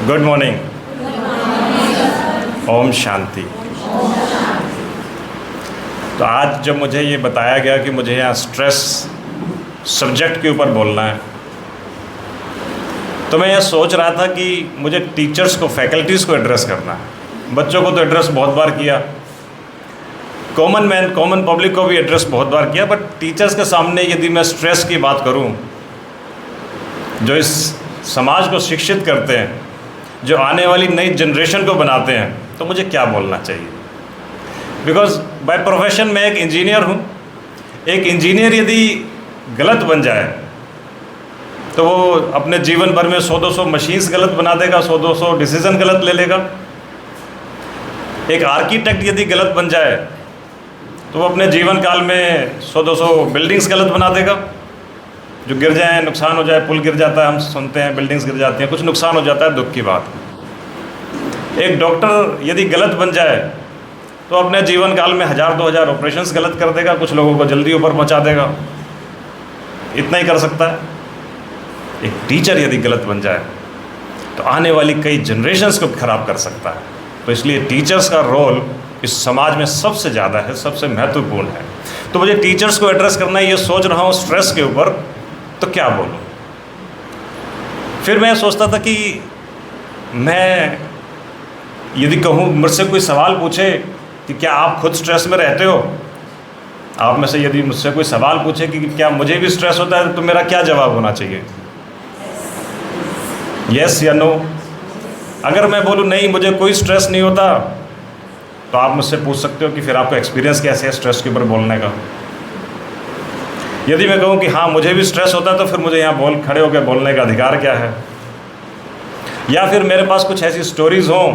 Good morning. Om Shanti. तो आज जब मुझे ये बताया गया कि मुझे यहाँ स्ट्रेस सब्जेक्ट के ऊपर बोलना है, तो मैं यह सोच रहा था कि मुझे टीचर्स को, फैकल्टीज़ को एड्रेस करना है। बच्चों को तो एड्रेस बहुत बार किया, कॉमन मैन, कॉमन पब्लिक को भी एड्रेस बहुत बार किया, बट टीचर्स के सामने यदि मैं स्ट्रेस की बात करूं, जो इस समाज को शिक्षित करते हैं, जो आने वाली नई जनरेशन को बनाते हैं, तो मुझे क्या बोलना चाहिए। बिकॉज बाय प्रोफेशन मैं एक इंजीनियर हूँ। एक इंजीनियर यदि गलत बन जाए तो वो अपने जीवन भर में 100-200 मशीन्स गलत बना देगा, 100-200 डिसीज़न गलत ले लेगा। एक आर्किटेक्ट यदि गलत बन जाए तो वो अपने जीवन काल में 100-200 बिल्डिंग्स गलत बना देगा। जो गिर जाए, नुकसान हो जाए, पुल गिर जाता है, हम सुनते हैं, बिल्डिंग्स गिर जाती हैं, कुछ नुकसान हो जाता है, दुख की बात। एक डॉक्टर यदि गलत बन जाए तो अपने जीवन काल में 1000-2000 ऑपरेशंस गलत कर देगा, कुछ लोगों को जल्दी ऊपर पहुंचा देगा, इतना ही कर सकता है। एक टीचर यदि गलत बन जाए तो आने वाली कई जनरेशन्स को खराब कर सकता है। तो इसलिए टीचर्स का रोल इस समाज में सबसे ज़्यादा है, सबसे महत्वपूर्ण है। तो मुझे टीचर्स को एड्रेस करना है, ये सोच रहा हूँ स्ट्रेस के ऊपर, तो क्या बोलूँ। फिर मैं सोचता था कि मैं यदि कहूँ, मुझसे कोई सवाल पूछे कि क्या आप खुद स्ट्रेस में रहते हो, आप में से यदि मुझसे कोई सवाल पूछे कि क्या मुझे भी स्ट्रेस होता है, तो मेरा क्या जवाब होना चाहिए? यस या नो। अगर मैं बोलूँ नहीं, मुझे कोई स्ट्रेस नहीं होता, तो आप मुझसे पूछ सकते हो कि फिर आपको एक्सपीरियंस कैसे है स्ट्रेस के ऊपर बोलने का। यदि मैं कहूँ कि हाँ मुझे भी स्ट्रेस होता है, तो फिर मुझे यहाँ खड़े होकर बोलने का अधिकार क्या है? या फिर मेरे पास कुछ ऐसी स्टोरीज़ हों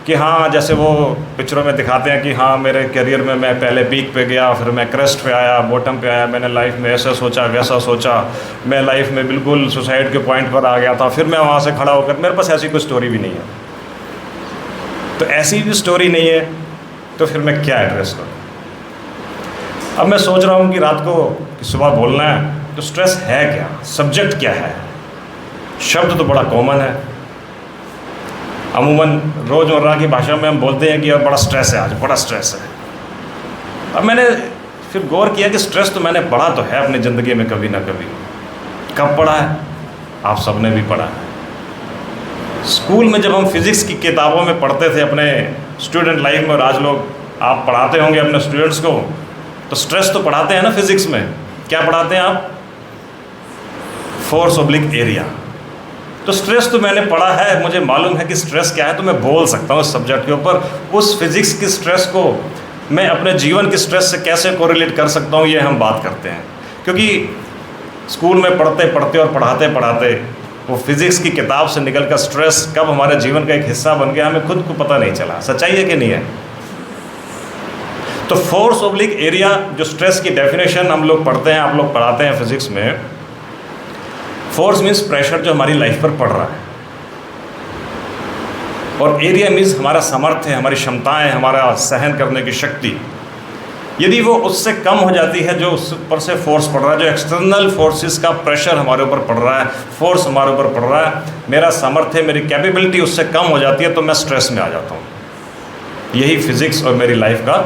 कि हाँ, जैसे वो पिक्चरों में दिखाते हैं कि हाँ मेरे करियर में मैं पहले पीक पे गया, फिर मैं क्रेस्ट पे आया, बॉटम पे आया, मैंने लाइफ में ऐसा सोचा, वैसा सोचा, मैं लाइफ में बिल्कुल सुसाइड के पॉइंट पर आ गया था, फिर मैं वहाँ से खड़ा होकर, मेरे पास ऐसी कोई स्टोरी भी नहीं है। तो ऐसी भी स्टोरी नहीं है, तो फिर मैं क्या एड्रेस करूँ? अब मैं सोच रहा हूँ कि रात को कि सुबह बोलना है, तो स्ट्रेस है क्या, सब्जेक्ट क्या है? शब्द तो बड़ा कॉमन है, अमूमन रोज़मर्रा की भाषा में हम बोलते हैं कि यार बड़ा स्ट्रेस है, आज बड़ा स्ट्रेस है। अब मैंने फिर गौर किया कि स्ट्रेस तो मैंने पढ़ा तो है अपनी ज़िंदगी में कभी ना कभी। कब पढ़ा है? आप सबने भी पढ़ा है। स्कूल में जब हम फिज़िक्स की किताबों में पढ़ते थे अपने स्टूडेंट लाइफ में, और आज लोग आप पढ़ाते होंगे अपने स्टूडेंट्स को, तो स्ट्रेस तो पढ़ाते हैं ना फिज़िक्स में। क्या पढ़ाते हैं आप? Force oblique area. तो स्ट्रेस तो मैंने पढ़ा है, मुझे मालूम है कि स्ट्रेस क्या है, तो मैं बोल सकता हूँ उस सब्जेक्ट के ऊपर। उस फिज़िक्स की स्ट्रेस को मैं अपने जीवन की स्ट्रेस से कैसे कोरिलेट कर सकता हूँ, ये हम बात करते हैं। क्योंकि स्कूल में पढ़ते पढ़ते और पढ़ाते पढ़ाते वो फिज़िक्स की किताब से निकल कर स्ट्रेस कब हमारे जीवन का एक हिस्सा बन गया, हमें खुद को पता नहीं चला। सच्चाई है कि नहीं है? तो फोर्स ऑब्लिक एरिया, जो स्ट्रेस की डेफिनेशन हम लोग पढ़ते हैं, आप लोग पढ़ाते हैं फिज़िक्स में। फोर्स मीन्स प्रेशर जो हमारी लाइफ पर पड़ रहा है, और एरिया मीन्स हमारा सामर्थ्य, हमारी क्षमताएं, हमारा सहन करने की शक्ति। यदि वो उससे कम हो जाती है, जो उस ऊपर से फोर्स पड़ रहा है, जो एक्सटर्नल फोर्सेस का प्रेशर हमारे ऊपर पड़ रहा है, फोर्स हमारे ऊपर पड़ रहा है, मेरा सामर्थ्य, मेरी कैपेबिलिटी उससे कम हो जाती है, तो मैं स्ट्रेस में आ जाता हूँ। यही फिज़िक्स और मेरी लाइफ का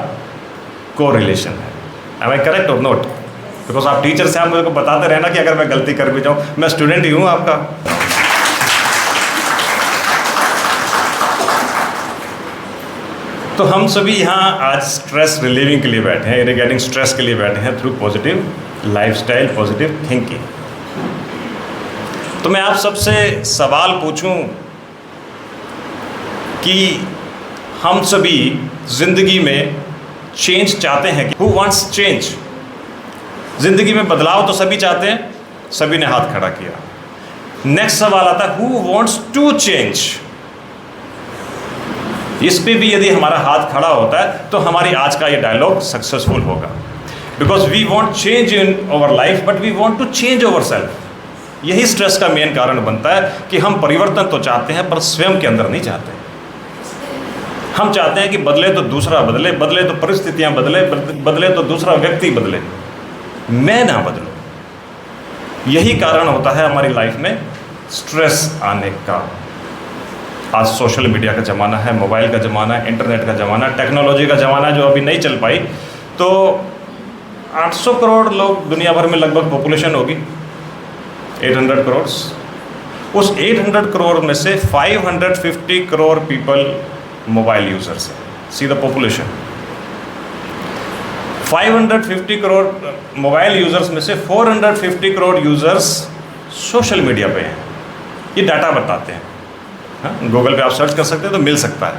को रिलेशन है। एम आई करेक्ट और नोट? बिकॉज आप टीचर से आप मेरे को बताते रहना कि अगर मैं गलती कर भी जाऊँ, मैं स्टूडेंट ही हूँ आपका। तो हम सभी यहाँ आज स्ट्रेस रिलीविंग के लिए बैठे हैं, रिगार्डिंग स्ट्रेस के लिए बैठे हैं, through positive lifestyle, positive thinking. तो मैं आप सबसे सवाल पूछूं कि हम सभी जिंदगी में चेंज चाहते हैं? Who wants change? जिंदगी में बदलाव तो सभी चाहते हैं, सभी ने हाथ खड़ा किया। नेक्स्ट सवाल आता है, हु वांट्स टू चेंज? इस पे भी यदि हमारा हाथ खड़ा होता है तो हमारी आज का ये डायलॉग सक्सेसफुल होगा। Because we want change in our life, but we want to change our self. यही स्ट्रेस का मेन कारण बनता है कि हम परिवर्तन तो चाहते हैं, पर स्वयं के अंदर नहीं चाहते। हम चाहते हैं कि बदले तो दूसरा बदले, बदले तो परिस्थितियां बदले, बदले तो दूसरा व्यक्ति बदले, मैं ना बदलूं। यही कारण होता है हमारी लाइफ में स्ट्रेस आने का। आज सोशल मीडिया का ज़माना है, मोबाइल का ज़माना है, इंटरनेट का ज़माना है, टेक्नोलॉजी का ज़माना है जो अभी नहीं चल पाई। तो 800 करोड़ लोग दुनिया भर में लगभग पॉपुलेशन होगी, 800 करोड़। उस 800 करोड़ में से 550 करोड़ पीपल मोबाइल यूज़र्स हैं। See the population, 550 crore mobile users में से 450 करोड़ यूज़र्स सोशल मीडिया पे हैं। ये डाटा बताते हैं, हाँ, गूगल पे आप सर्च कर सकते हैं तो मिल सकता है।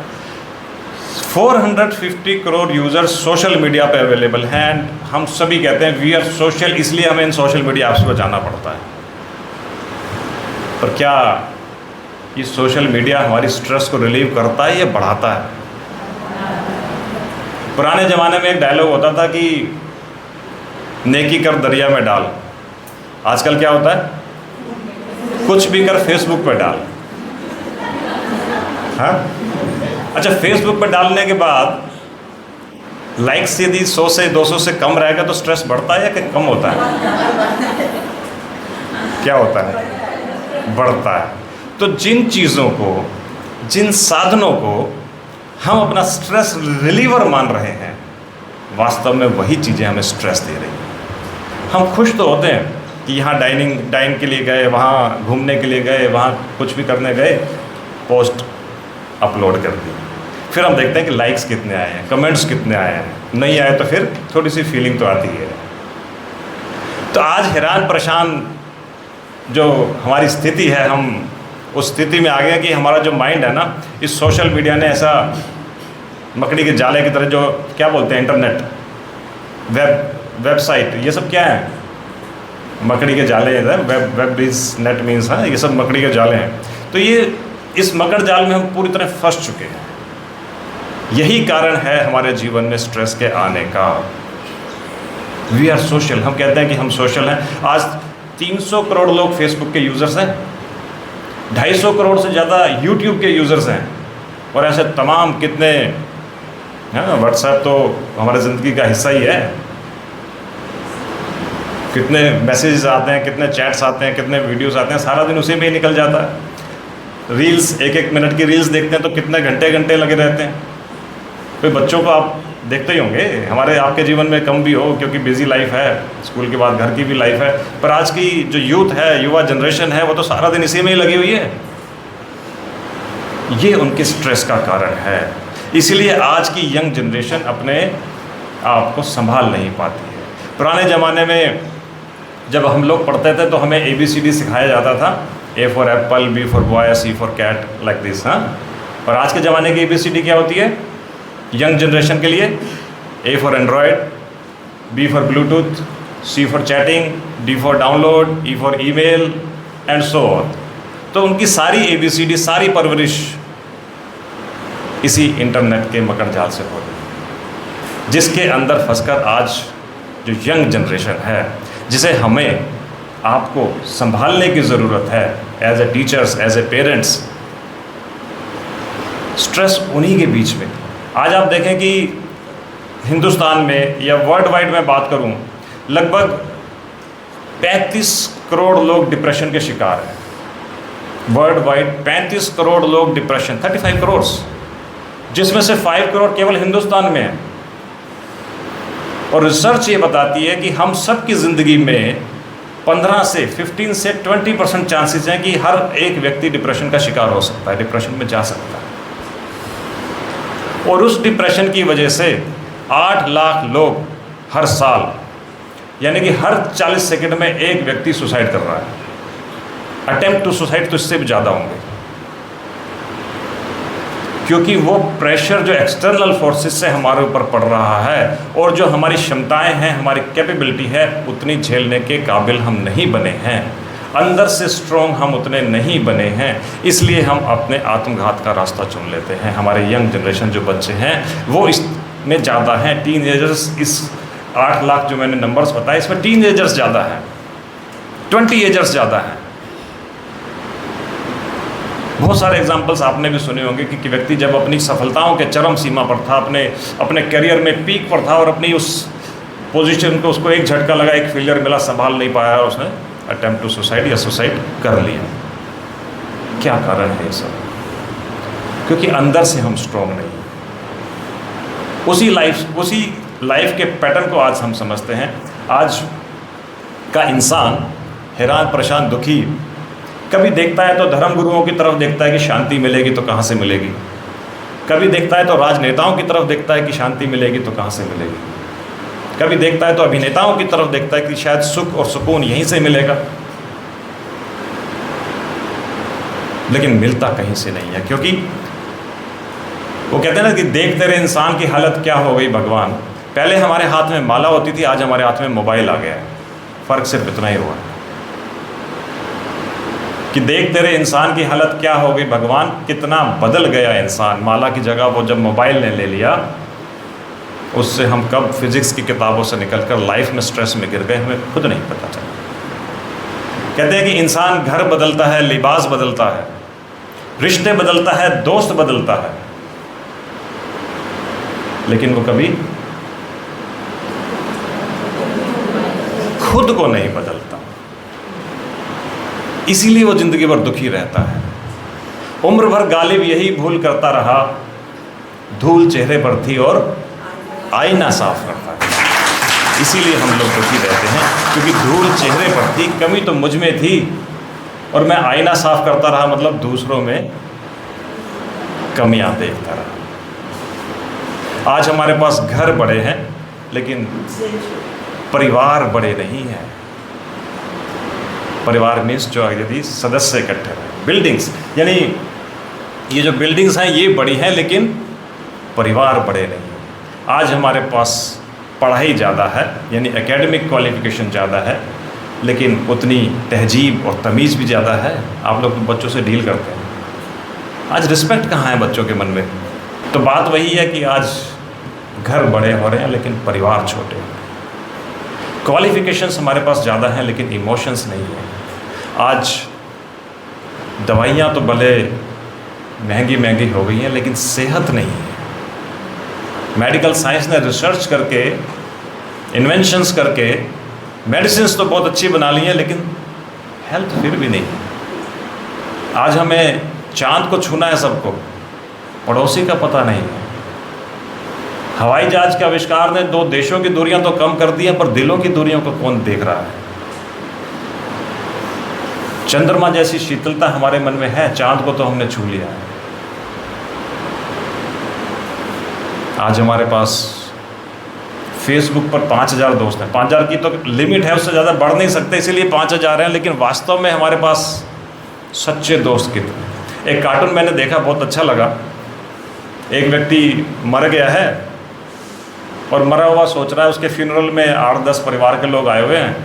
450 करोड़ यूज़र्स सोशल मीडिया पे अवेलेबल हैं। एंड हम सभी कहते हैं वी आर सोशल, इसलिए हमें इन सोशल मीडिया ऐप्स पर जाना पड़ता है। पर क्या ये सोशल मीडिया हमारी स्ट्रेस को रिलीव करता है या बढ़ाता है? पुराने ज़माने में एक डायलॉग होता था कि नेकी कर दरिया में डाल। आजकल क्या होता है? कुछ भी कर फेसबुक पे डाल। हाँ, अच्छा, फेसबुक पे डालने के बाद लाइक्स यदि 100 से 200 से कम रहेगा तो स्ट्रेस बढ़ता है या कि कम होता है? क्या होता है? बढ़ता है। तो जिन चीज़ों को, जिन साधनों को हम अपना स्ट्रेस रिलीवर मान रहे हैं, वास्तव में वही चीज़ें हमें स्ट्रेस दे रही हैं। हम खुश तो होते हैं कि यहाँ डाइन के लिए गए, वहाँ घूमने के लिए गए, वहाँ कुछ भी करने गए, पोस्ट अपलोड कर दी, फिर हम देखते हैं कि लाइक्स कितने आए हैं, कमेंट्स कितने आए हैं। नहीं आए तो फिर थोड़ी सी फीलिंग तो आती है। तो आज हैरान परेशान जो हमारी स्थिति है, हम उस स्थिति में आ गए कि हमारा जो माइंड है ना, इस सोशल मीडिया ने ऐसा मकड़ी के जाले की तरह, जो क्या बोलते हैं, इंटरनेट, वेबसाइट, ये सब क्या है? मकड़ी के जाले हैं। वेब इज नेट मीन्स, हाँ, ये सब मकड़ी के जाले हैं। तो ये इस मकड़ जाल में हम पूरी तरह फंस चुके हैं। यही कारण है हमारे जीवन में स्ट्रेस के आने का। वी आर सोशल, हम कहते हैं कि हम सोशल हैं। आज 300 करोड़ लोग फेसबुक के यूज़र्स हैं, 250 करोड़ से ज़्यादा यूट्यूब के यूज़र्स हैं, और ऐसे तमाम कितने, हाँ, व्हाट्सएप तो हमारे ज़िंदगी का हिस्सा ही है। कितने मैसेजेस आते हैं, कितने चैट्स आते हैं, कितने वीडियोस आते हैं, सारा दिन उसी में ही निकल जाता है। रील्स, 1-1 मिनट की रील्स देखते हैं तो कितने घंटे घंटे लगे रहते हैं। कोई बच्चों को आप देखते ही होंगे, हमारे आपके जीवन में कम भी हो क्योंकि बिजी लाइफ है, स्कूल के बाद घर की भी लाइफ है, पर आज की जो यूथ है, युवा जनरेशन है, वो तो सारा दिन इसी में ही लगी हुई है। ये उनके स्ट्रेस का कारण है। इसीलिए आज की यंग जनरेशन अपने आप को संभाल नहीं पाती है। पुराने ज़माने में जब हम लोग पढ़ते थे तो हमें ABCD सिखाया जाता था, A for apple, B for boy, C for cat, like this, हाँ। और आज के ज़माने की ABCD क्या होती है यंग जनरेशन के लिए? A for Android, B for Bluetooth, C for chatting, D for download, E for email and so on. तो उनकी सारी ABCD, सारी परवरिश इसी इंटरनेट के मकड़ जाल से हो रही, जिसके अंदर फंसकर आज जो यंग जनरेशन है, जिसे हमें आपको संभालने की ज़रूरत है as a teachers, as a parents. Stress उन्हीं के बीच में। आज आप देखें कि हिंदुस्तान में या वर्ल्ड वाइड में बात करूं, लगभग 35 करोड़ लोग डिप्रेशन के शिकार हैं। वर्ल्ड वाइड 35 करोड़ लोग डिप्रेशन, 35 करोड़, जिसमें से 5 करोड़ केवल हिंदुस्तान में है। और रिसर्च ये बताती है कि हम सब की ज़िंदगी में 15 से 15 से 20% चांसेस हैं कि हर एक व्यक्ति डिप्रेशन का शिकार हो सकता है, डिप्रेशन में जा सकता है। और उस डिप्रेशन की वजह से 8 लाख लोग हर साल, यानी कि हर 40 सेकंड में एक व्यक्ति सुसाइड कर रहा है। अटेम्प्ट टू सुसाइड तो इससे भी ज़्यादा होंगे, क्योंकि वो प्रेशर जो एक्सटर्नल फोर्सेस से हमारे ऊपर पड़ रहा है, और जो हमारी क्षमताएं हैं, हमारी कैपेबिलिटी है, उतनी झेलने के काबिल हम नहीं बने हैं। अंदर से स्ट्रॉन्ग हम उतने नहीं बने हैं, इसलिए हम अपने आत्मघात का रास्ता चुन लेते हैं। हमारे यंग जनरेशन जो बच्चे हैं वो इसमें ज़्यादा हैं। टीनएजर्स, इस 8 लाख जो मैंने नंबर्स बताए, इसमें टीनएजर्स ज़्यादा हैं, 20 एजर्स ज़्यादा हैं। बहुत सारे एग्जाम्पल्स आपने भी सुने होंगे कि व्यक्ति जब अपनी सफलताओं के चरम सीमा पर था, अपने करियर में पीक पर था, और अपनी उस पोजीशन को, उसको एक झटका लगा, एक फेलियर मिला, संभाल नहीं पाया, उसने अटेम्प्ट टू सुसाइड या सुसाइड कर लिया। क्या कारण है ये सब? क्योंकि अंदर से हम स्ट्रॉन्ग नहीं हैं। उसी लाइफ के पैटर्न को आज हम समझते हैं। आज का इंसान हैरान, परेशान, दुखी कभी देखता है तो धर्म गुरुओं की तरफ देखता है कि शांति मिलेगी, तो कहाँ से मिलेगी। कभी देखता है तो राजनेताओं की तरफ देखता है कि शांति मिलेगी, तो कहाँ से मिलेगी। कभी देखता है तो अभिनेताओं की तरफ देखता है कि शायद सुख और सुकून यहीं से मिलेगा, लेकिन मिलता कहीं से नहीं है। क्योंकि वो कहते हैं ना कि देख तेरे इंसान की हालत क्या हो गई भगवान। पहले हमारे हाथ में माला होती थी, आज हमारे हाथ में मोबाइल आ गया है। फ़र्क सिर्फ इतना ही हुआ कि देख तेरे इंसान की हालत क्या हो गई भगवान, कितना बदल गया इंसान। माला की जगह वो जब मोबाइल ने ले लिया, उससे हम कब फिज़िक्स की किताबों से निकलकर लाइफ में स्ट्रेस में गिर गए, हमें खुद नहीं पता चला। कहते हैं कि इंसान घर बदलता है, लिबास बदलता है, रिश्ते बदलता है, दोस्त बदलता है, लेकिन वो कभी खुद को नहीं बदलता। इसीलिए वो जिंदगी भर दुखी रहता है। उम्र भर गालिब यही भूल करता रहा, धूल चेहरे पर थी और आईना साफ करता है। इसीलिए हम लोग दुखी रहते हैं, क्योंकि धूल चेहरे पर थी, कमी तो मुझ में थी, और मैं आईना साफ करता रहा, मतलब दूसरों में कमियां देखता रहा। आज हमारे पास घर बड़े हैं, लेकिन परिवार बड़े नहीं हैं। परिवार मीन्स जो यदि सदस्य इकट्ठे हैं, बिल्डिंग्स, यानी ये जो बिल्डिंग्स हैं ये बड़ी हैं, लेकिन परिवार बड़े नहीं हैं। आज हमारे पास पढ़ाई ज़्यादा है, यानी एकेडमिक क्वालिफिकेशन ज़्यादा है, लेकिन उतनी तहजीब और तमीज़ भी ज़्यादा है। आप लोग बच्चों से डील करते हैं, आज रिस्पेक्ट कहाँ है बच्चों के मन में। तो बात वही है कि आज घर बड़े हो रहे हैं, लेकिन परिवार छोटे हैं। क्वालिफिकेशंस हमारे पास ज़्यादा हैं, लेकिन इमोशंस नहीं है। आज दवाइयाँ तो भले महंगी महंगी हो गई हैं, लेकिन सेहत नहीं है। मेडिकल साइंस ने रिसर्च करके, इन्वेंशंस करके मेडिसिन्स तो बहुत अच्छी बना ली हैं, लेकिन हेल्थ फिर भी नहीं है। आज हमें चांद को छूना है सबको, पड़ोसी का पता नहीं है। हवाई जहाज के आविष्कार ने 2 देशों की दूरियां तो कम कर दी हैं, पर दिलों की दूरियों को कौन देख रहा है। चंद्रमा जैसी शीतलता हमारे मन में है, चांद को तो हमने छू लिया है। आज हमारे पास फेसबुक पर 5000 दोस्त हैं। 5000 की तो लिमिट है, उससे ज़्यादा बढ़ नहीं सकते, इसीलिए 5000 हैं, लेकिन वास्तव में हमारे पास सच्चे दोस्त कितने। एक कार्टून मैंने देखा, बहुत अच्छा लगा। एक व्यक्ति मर गया है और मरा हुआ सोच रहा है, उसके फ्यूनरल में 8-10 परिवार के लोग आए हुए हैं।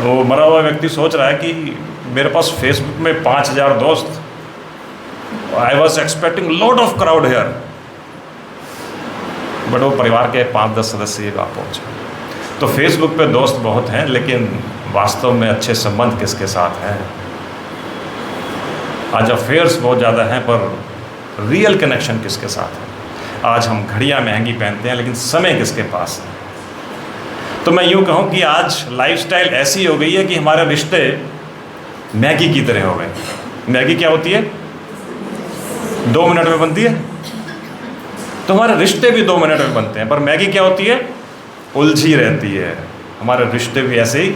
वो मरा हुआ व्यक्ति सोच रहा है कि मेरे पास फेसबुक में 5000 दोस्त, I was expecting lot of crowd here, but वो परिवार के 5-10 सदस्य आ पहुँचे। तो फेसबुक पे दोस्त बहुत हैं, लेकिन वास्तव में अच्छे संबंध किसके साथ हैं। आज अफेयर्स बहुत ज़्यादा हैं, पर रियल कनेक्शन किसके साथ है। आज हम घड़ियाँ महंगी पहनते हैं, लेकिन समय किसके पास है। तो मैं यूँ कहूँ कि आज लाइफस्टाइल ऐसी हो गई है कि हमारे रिश्ते मैगी की तरह हो गए। मैगी क्या होती है? 2 मिनट में बनती है। तो हमारे रिश्ते भी 2 मिनट में बनते हैं, पर मैगी क्या होती है? उलझी रहती है। हमारे रिश्ते भी ऐसे ही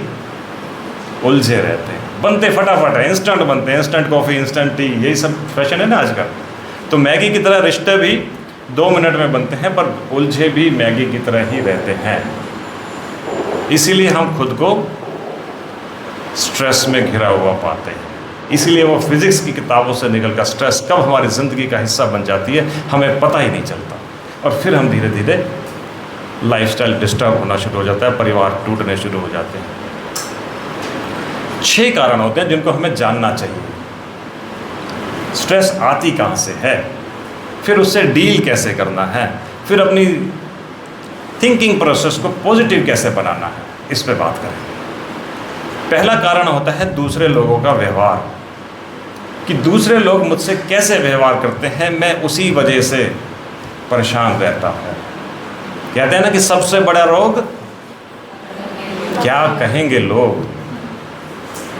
उलझे रहते हैं, बनते फटाफट है, इंस्टेंट बनते हैं, इंस्टेंट कॉफ़ी, इंस्टेंट टी, यही सब फैशन है ना आजकल। तो मैगी की तरह रिश्ते भी 2 मिनट में बनते हैं, पर उलझे भी मैगी की तरह ही रहते हैं। इसीलिए हम खुद को स्ट्रेस में घिरा हुआ पाते हैं। इसीलिए वो फिज़िक्स की किताबों से निकलकर स्ट्रेस कब हमारी ज़िंदगी का हिस्सा बन जाती है हमें पता ही नहीं चलता, और फिर हम धीरे धीरे लाइफस्टाइल डिस्टर्ब होना शुरू हो जाता है, परिवार टूटने शुरू हो जाते हैं। 6 कारण होते हैं जिनको हमें जानना चाहिए। स्ट्रेस आती कहाँ से है, फिर उससे डील कैसे करना है, फिर अपनी थिंकिंग प्रोसेस को पॉजिटिव कैसे बनाना है, इस पे बात करें। पहला कारण होता है दूसरे लोगों का व्यवहार, कि दूसरे लोग मुझसे कैसे व्यवहार करते हैं, मैं उसी वजह से परेशान रहता हूँ। कहते हैं ना कि सबसे बड़ा रोग क्या कहेंगे लोग।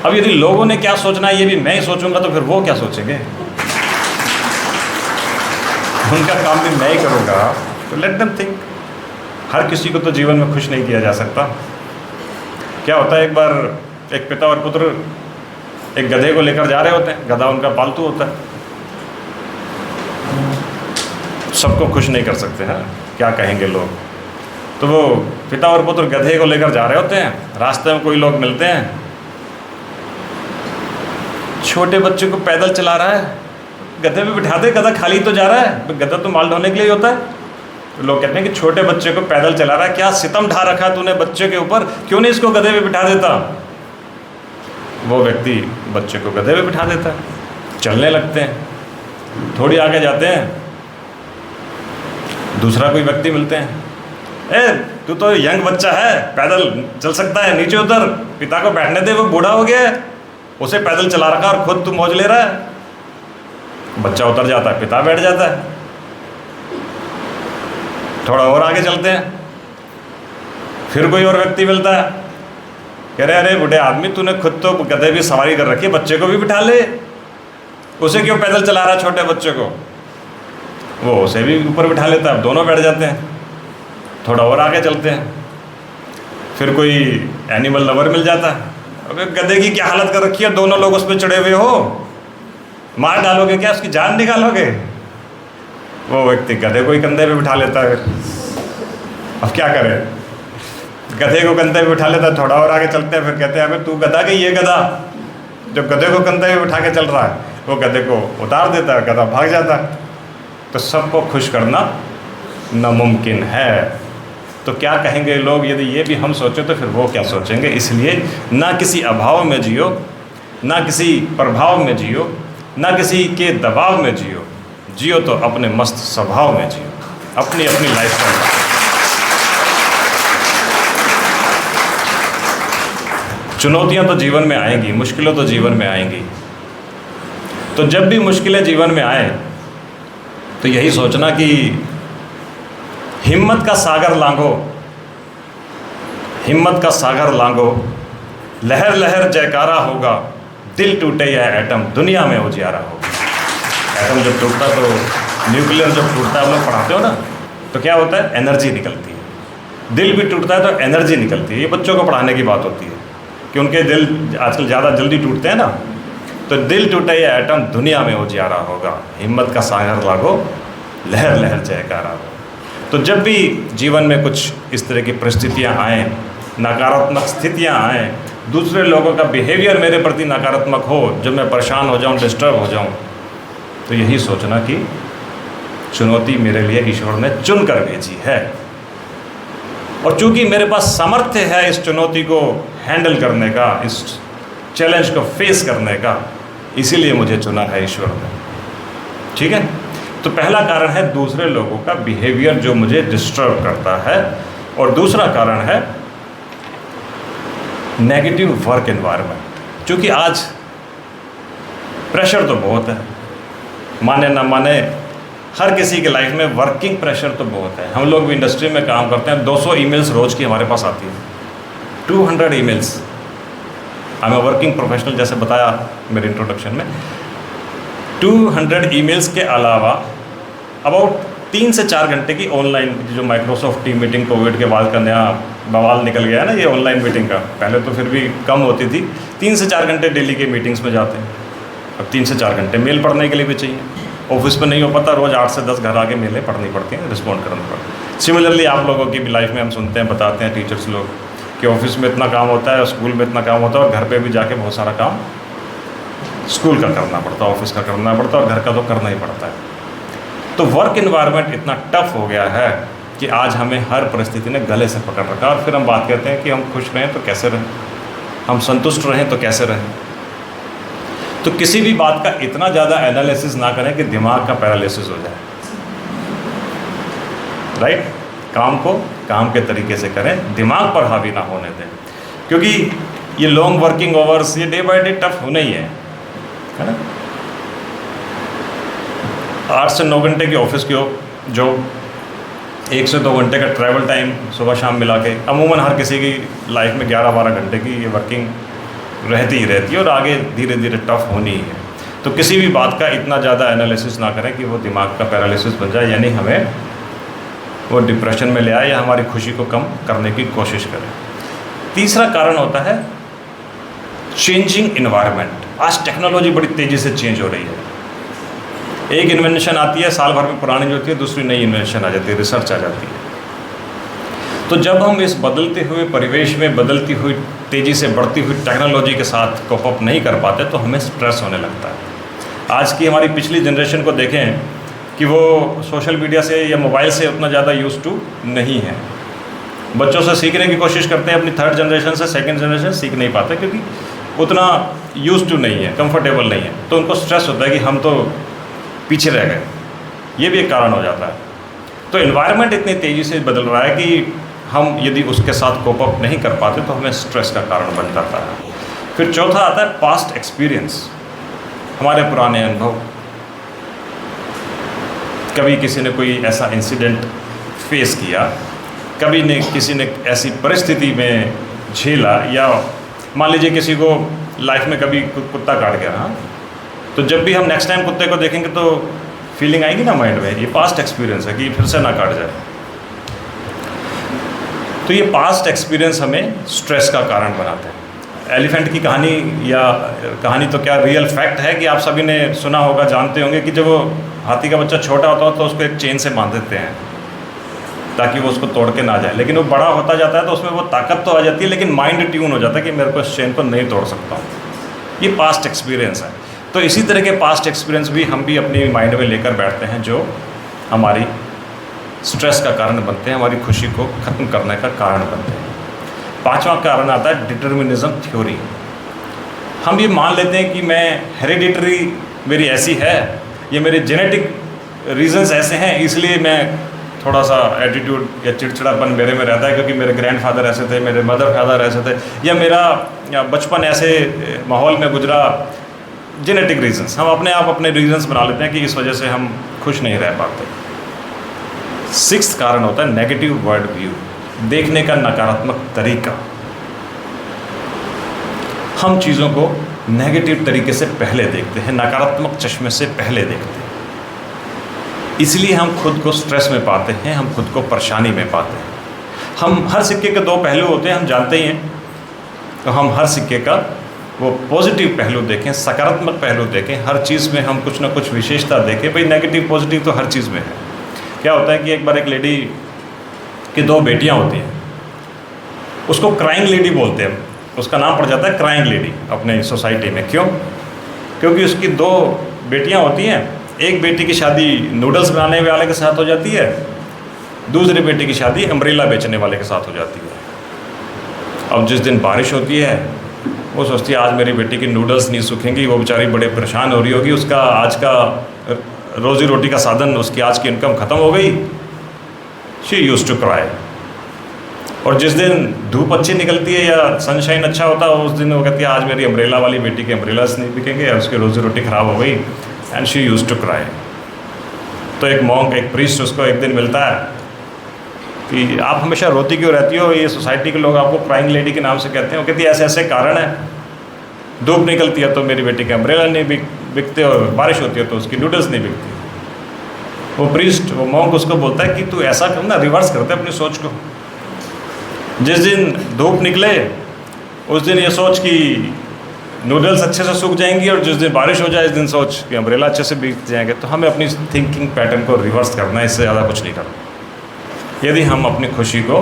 अब यदि लोगों ने क्या सोचना है ये भी मैं ही सोचूंगा, तो फिर वो क्या सोचेंगे। उनका काम भी मैं ही करूँगा, तो लेट देम थिंक। हर किसी को तो जीवन में खुश नहीं किया जा सकता। क्या होता है, एक बार एक पिता और पुत्र एक गधे को लेकर जा रहे होते हैं, गधा उनका पालतू होता है। सबको खुश नहीं कर सकते हैं, क्या कहेंगे लोग। तो वो पिता और पुत्र गधे को लेकर जा रहे होते हैं, रास्ते में कोई लोग मिलते हैं, छोटे बच्चे को पैदल चला रहा है, गधे पे बिठा दे, गधा खाली तो जा रहा है, गधा तो माल ढोने के लिए ही होता है। तो लोग कहते हैं कि छोटे बच्चे को पैदल चला रहा है, क्या सितम ढा रखा है तूने बच्चे के ऊपर, क्यों नहीं इसको गधे पे बिठा देता। वो व्यक्ति बच्चे को गधे पे बिठा देता है, चलने लगते हैं। थोड़ी आगे जाते हैं, दूसरा कोई व्यक्ति मिलते हैं, ए तू तो यंग बच्चा है, पैदल चल सकता है, नीचे उतर, पिता को बैठने दे, वो बूढ़ा हो गया है, उसे पैदल चला रखा और खुद तू मौज ले रहा है। बच्चा उतर जाता है, पिता बैठ जाता है। थोड़ा और आगे चलते हैं, फिर कोई और व्यक्ति मिलता है, कह रहे अरे बूढ़े आदमी, तूने खुद तो गधे भी सवारी कर रखी है, बच्चे को भी बिठा ले, उसे क्यों पैदल चला रहा है छोटे बच्चे को। वो उसे भी ऊपर बिठा लेता है, अब दोनों बैठ जाते हैं। थोड़ा और आगे चलते हैं, फिर कोई एनिमल लवर मिल जाता है, अबे गधे की क्या हालत कर रखी है, दोनों लोग उस पर चढ़े हुए हो, मार डालोगे क्या, उसकी जान निकालोगे। वो व्यक्ति गधे को ही कंधे पे बिठा लेता है। अब क्या करें, गधे को कंधे पे बिठा लेता है। थोड़ा और आगे चलते हैं, फिर कहते हैं अबे तू गधा कि ये गधा, जो गधे को कंधे पे बिठा के चल रहा है, वो गधे को उतार देता है, गधा भाग जाता है। तो सबको खुश करना नामुमकिन है। तो क्या कहेंगे लोग यदि ये भी हम सोचें, तो फिर वो क्या सोचेंगे। इसलिए ना किसी अभाव में जियो, ना किसी प्रभाव में जियो, ना किसी के दबाव में जियो, जियो तो अपने मस्त स्वभाव में जियो, अपनी अपनी लाइफ में। चुनौतियां तो जीवन में आएंगी, मुश्किलें तो जीवन में आएंगी। तो जब भी मुश्किलें जीवन में आए तो यही सोचना कि हिम्मत का सागर लांघो, हिम्मत का सागर लांघो, लहर लहर जयकारा होगा, दिल टूटे या एटम दुनिया में उजियारा होगा। एटम जब टूटता तो, न्यूक्लियर जब टूटता है, आप लोग पढ़ाते हो ना, तो क्या होता है, एनर्जी निकलती है। दिल भी टूटता है तो एनर्जी निकलती है। ये बच्चों को पढ़ाने की बात होती है कि उनके दिल आजकल ज़्यादा जल्दी टूटते हैं ना। तो दिल टूटे या एटम दुनिया में उजियारा होगा, हिम्मत का सागर लागो, लहर लहर जयकारा हो। तो जब भी जीवन में कुछ इस तरह की परिस्थितियाँ आएँ, नकारात्मक स्थितियाँ आएँ, दूसरे लोगों का बिहेवियर मेरे प्रति नकारात्मक हो, जब मैं परेशान हो जाऊँ, डिस्टर्ब हो जाऊँ, तो यही सोचना कि चुनौती मेरे लिए ईश्वर ने चुन कर भेजी है, और चूँकि मेरे पास सामर्थ्य है इस चुनौती को हैंडल करने का, इस चैलेंज को फेस करने का, इसीलिए मुझे चुना है ईश्वर ने। ठीक है। तो पहला कारण है दूसरे लोगों का बिहेवियर जो मुझे डिस्टर्ब करता है, और दूसरा कारण है नेगेटिव वर्क एनवायरनमेंट। क्योंकि आज प्रेशर तो बहुत है, माने ना माने हर किसी के लाइफ में वर्किंग प्रेशर तो बहुत है। हम लोग भी इंडस्ट्री में काम करते हैं, 200 ईमेल्स रोज़ की हमारे पास आती है, 200 emails. I am a working professional, जैसे बताया मेरे इंट्रोडक्शन में। 200 ईमेल्स के अलावा अबाउट 3 से 4 घंटे की ऑनलाइन, जो माइक्रोसॉफ्ट टीम मीटिंग कोविड के बाद का नया बवाल निकल गया है ना, ये ऑनलाइन मीटिंग का, पहले तो फिर भी कम होती थी। 3 से 4 घंटे डेली के मीटिंग्स में जाते हैं। अब 3 से 4 घंटे मेल पढ़ने के लिए भी चाहिए, ऑफिस में नहीं हो पाता, रोज़ 8 से 10 घर आके मेलें पढ़नी पड़ती हैं, रिस्पॉन्ड करना पड़ता है। सिमिलरली आप लोगों की भी लाइफ में हम सुनते हैं, बताते हैं टीचर्स लोग कि ऑफिस में इतना काम होता है, स्कूल में इतना काम होता है, और घर पे भी जाके बहुत सारा काम स्कूल का करना पड़ता है, ऑफिस का करना पड़ता है, और घर का तो करना ही पड़ता है। तो वर्क एनवायरनमेंट इतना टफ हो गया है कि आज हमें हर परिस्थिति ने गले से पकड़ रखा है। और फिर हम बात करते हैं कि हम खुश रहें तो कैसे रहें, हम संतुष्ट रहें तो कैसे रहें। तो किसी भी बात का इतना ज़्यादा एनालिसिस ना करें कि दिमाग का पैरालिसिस हो जाए। राइट। काम को काम के तरीके से करें, दिमाग पर हावी ना होने दें, क्योंकि ये लॉन्ग वर्किंग आवर्स, ये डे बाय डे टफ होना ही है ना। 8 से 9 घंटे की ऑफिस की जो 1 से 2 घंटे का ट्रैवल टाइम सुबह शाम मिला के, अमूमन हर किसी की लाइफ में 11-12 घंटे की ये वर्किंग रहती ही रहती है, और आगे धीरे धीरे टफ होनी ही है। तो किसी भी बात का इतना ज़्यादा एनालिसिस ना करें कि वो दिमाग का पैरालिसिस बन जाए, यानी हमें वो डिप्रेशन में ले आए या हमारी खुशी को कम करने की कोशिश करें। तीसरा कारण होता है चेंजिंग इन्वायरमेंट। आज टेक्नोलॉजी बड़ी तेज़ी से चेंज हो रही है। एक इन्वेंशन आती है, साल भर में पुरानी जो होती है दूसरी नई इन्वेंशन आ जाती है, रिसर्च आ जाती है। तो जब हम इस बदलते हुए परिवेश में बदलती हुई तेज़ी से बढ़ती हुई टेक्नोलॉजी के साथ कोप अप नहीं कर पाते तो हमें स्ट्रेस होने लगता है। आज की हमारी पिछली जनरेशन को देखें कि वो सोशल मीडिया से या मोबाइल से उतना ज़्यादा यूज़ टू नहीं है। बच्चों से सीखने की कोशिश करते हैं, अपनी थर्ड जनरेशन से सेकंड जनरेशन सीख नहीं पाते क्योंकि उतना यूज़ टू नहीं है, कंफर्टेबल नहीं है। तो उनको स्ट्रेस होता है कि हम तो पीछे रह गए। ये भी एक कारण हो जाता है। तो एनवायरनमेंट इतनी तेज़ी से बदल रहा है कि हम यदि उसके साथ कोप अप नहीं कर पाते तो हमें स्ट्रेस का कारण बन जाता है। फिर चौथा आता है पास्ट एक्सपीरियंस, हमारे पुराने अनुभव। कभी किसी ने कोई ऐसा इंसिडेंट फेस किया, कभी ने किसी ने ऐसी परिस्थिति में झेला, या मान लीजिए किसी को लाइफ में कभी कुत्ता काट गया, हाँ, तो जब भी हम नेक्स्ट टाइम कुत्ते को देखेंगे तो फीलिंग आएगी ना माइंड में, ये पास्ट एक्सपीरियंस है कि फिर से ना काट जाए। तो ये पास्ट एक्सपीरियंस हमें स्ट्रेस का कारण बनाते हैं। एलिफेंट की कहानी, या कहानी तो क्या रियल फैक्ट है कि आप सभी ने सुना होगा, जानते होंगे कि जब वो हाथी का बच्चा छोटा होता है तो उसको एक चेन से बांध देते हैं ताकि वो उसको तोड़ के ना जाए। लेकिन वो बड़ा होता जाता है तो उसमें वो ताकत तो आ जाती है, लेकिन माइंड ट्यून हो जाता है कि मेरे को इस चेन को नहीं तोड़ सकता हूँ। ये पास्ट एक्सपीरियंस है। तो इसी तरह के पास्ट एक्सपीरियंस भी हम भी अपनी माइंड में लेकर बैठते हैं जो हमारी स्ट्रेस का कारण बनते हैं, हमारी खुशी को ख़त्म करने का कारण बनते हैं। पांचवा कारण आता है डिटर्मिनिज्म थ्योरी। हम ये मान लेते हैं कि मैं हेरिडिटरी मेरी ऐसी है, ये मेरे जेनेटिक रीजंस ऐसे हैं, इसलिए मैं थोड़ा सा एटीट्यूड या चिड़चिड़ापन मेरे में रहता है क्योंकि मेरे ग्रैंडफादर ऐसे थे, मेरे मदर फादर ऐसे थे, या मेरा बचपन ऐसे माहौल में गुजरा। जेनेटिक रीजंस, हम अपने आप अपने रीजंस बना लेते हैं कि इस वजह से हम खुश नहीं रह पाते। सिक्स्थ कारण होता है नेगेटिव वर्ल्ड व्यू, देखने का नकारात्मक तरीका। हम चीज़ों को नेगेटिव तरीके से पहले देखते हैं, नकारात्मक चश्मे से पहले देखते हैं। इसलिए हम खुद को स्ट्रेस में पाते हैं, हम खुद को परेशानी में पाते हैं। हम हर सिक्के के दो पहलू होते हैं, हम जानते ही हैं। तो हम हर सिक्के का वो पॉजिटिव पहलू देखें, सकारात्मक पहलू देखें। हर चीज़ में हम कुछ ना कुछ विशेषता देखें। भाई नेगेटिव पॉजिटिव तो हर चीज़ में है। क्या होता है कि एक बार एक लेडी की दो बेटियां होती हैं, उसको क्राइंग लेडी बोलते हैं, उसका नाम पड़ जाता है क्राइंग लेडी अपने सोसाइटी में। क्यों? क्योंकि उसकी दो बेटियां होती हैं, एक बेटी की शादी नूडल्स बनाने वाले के साथ हो जाती है, दूसरी बेटी की शादी अम्ब्रेला बेचने वाले के साथ हो जाती है। अब जिस दिन बारिश होती है वो सोचती है आज मेरी बेटी की नूडल्स नहीं सूखेंगी, वो बेचारी बड़े परेशान हो रही होगी, उसका आज का रोज़ी रोटी का साधन, उसकी आज की इनकम ख़त्म हो गई। She use to cry. और जिस दिन धूप अच्छी निकलती है या सनशाइन अच्छा होता है उस दिन वो कहती है आज मेरी अम्ब्रेला वाली बेटी के अम्ब्रेलास नहीं बिकेंगे या उसकी रोज़ी रोटी ख़राब हो गई, and she use to cry. तो एक मॉन्क, एक प्रीस्ट उसको एक दिन मिलता है कि आप हमेशा रोती क्यों रहती हो, ये सोसाइटी के लोग आपको क्राइंग लेडी के नाम से कहते हैं। वो कहती है ऐसे ऐसे कारण है, धूप निकलती है तो मेरी बेटी के अम्ब्रेला नहीं बिकते और बारिश होती है तो उसकी नूडल्स नहीं बिकती। वो प्रीस्ट, वो मॉन्क उसको बोलता है कि तू ऐसा कर ना, रिवर्स करते अपनी सोच को। जिस दिन धूप निकले उस दिन ये सोच कि नूडल्स अच्छे से सूख जाएंगी, और जिस दिन बारिश हो जाए इस दिन सोच कि अम्ब्रेला अच्छे से बिक जाएंगे। तो हमें अपनी थिंकिंग पैटर्न को रिवर्स करना है, इससे ज़्यादा कुछ नहीं करना यदि हम अपनी खुशी को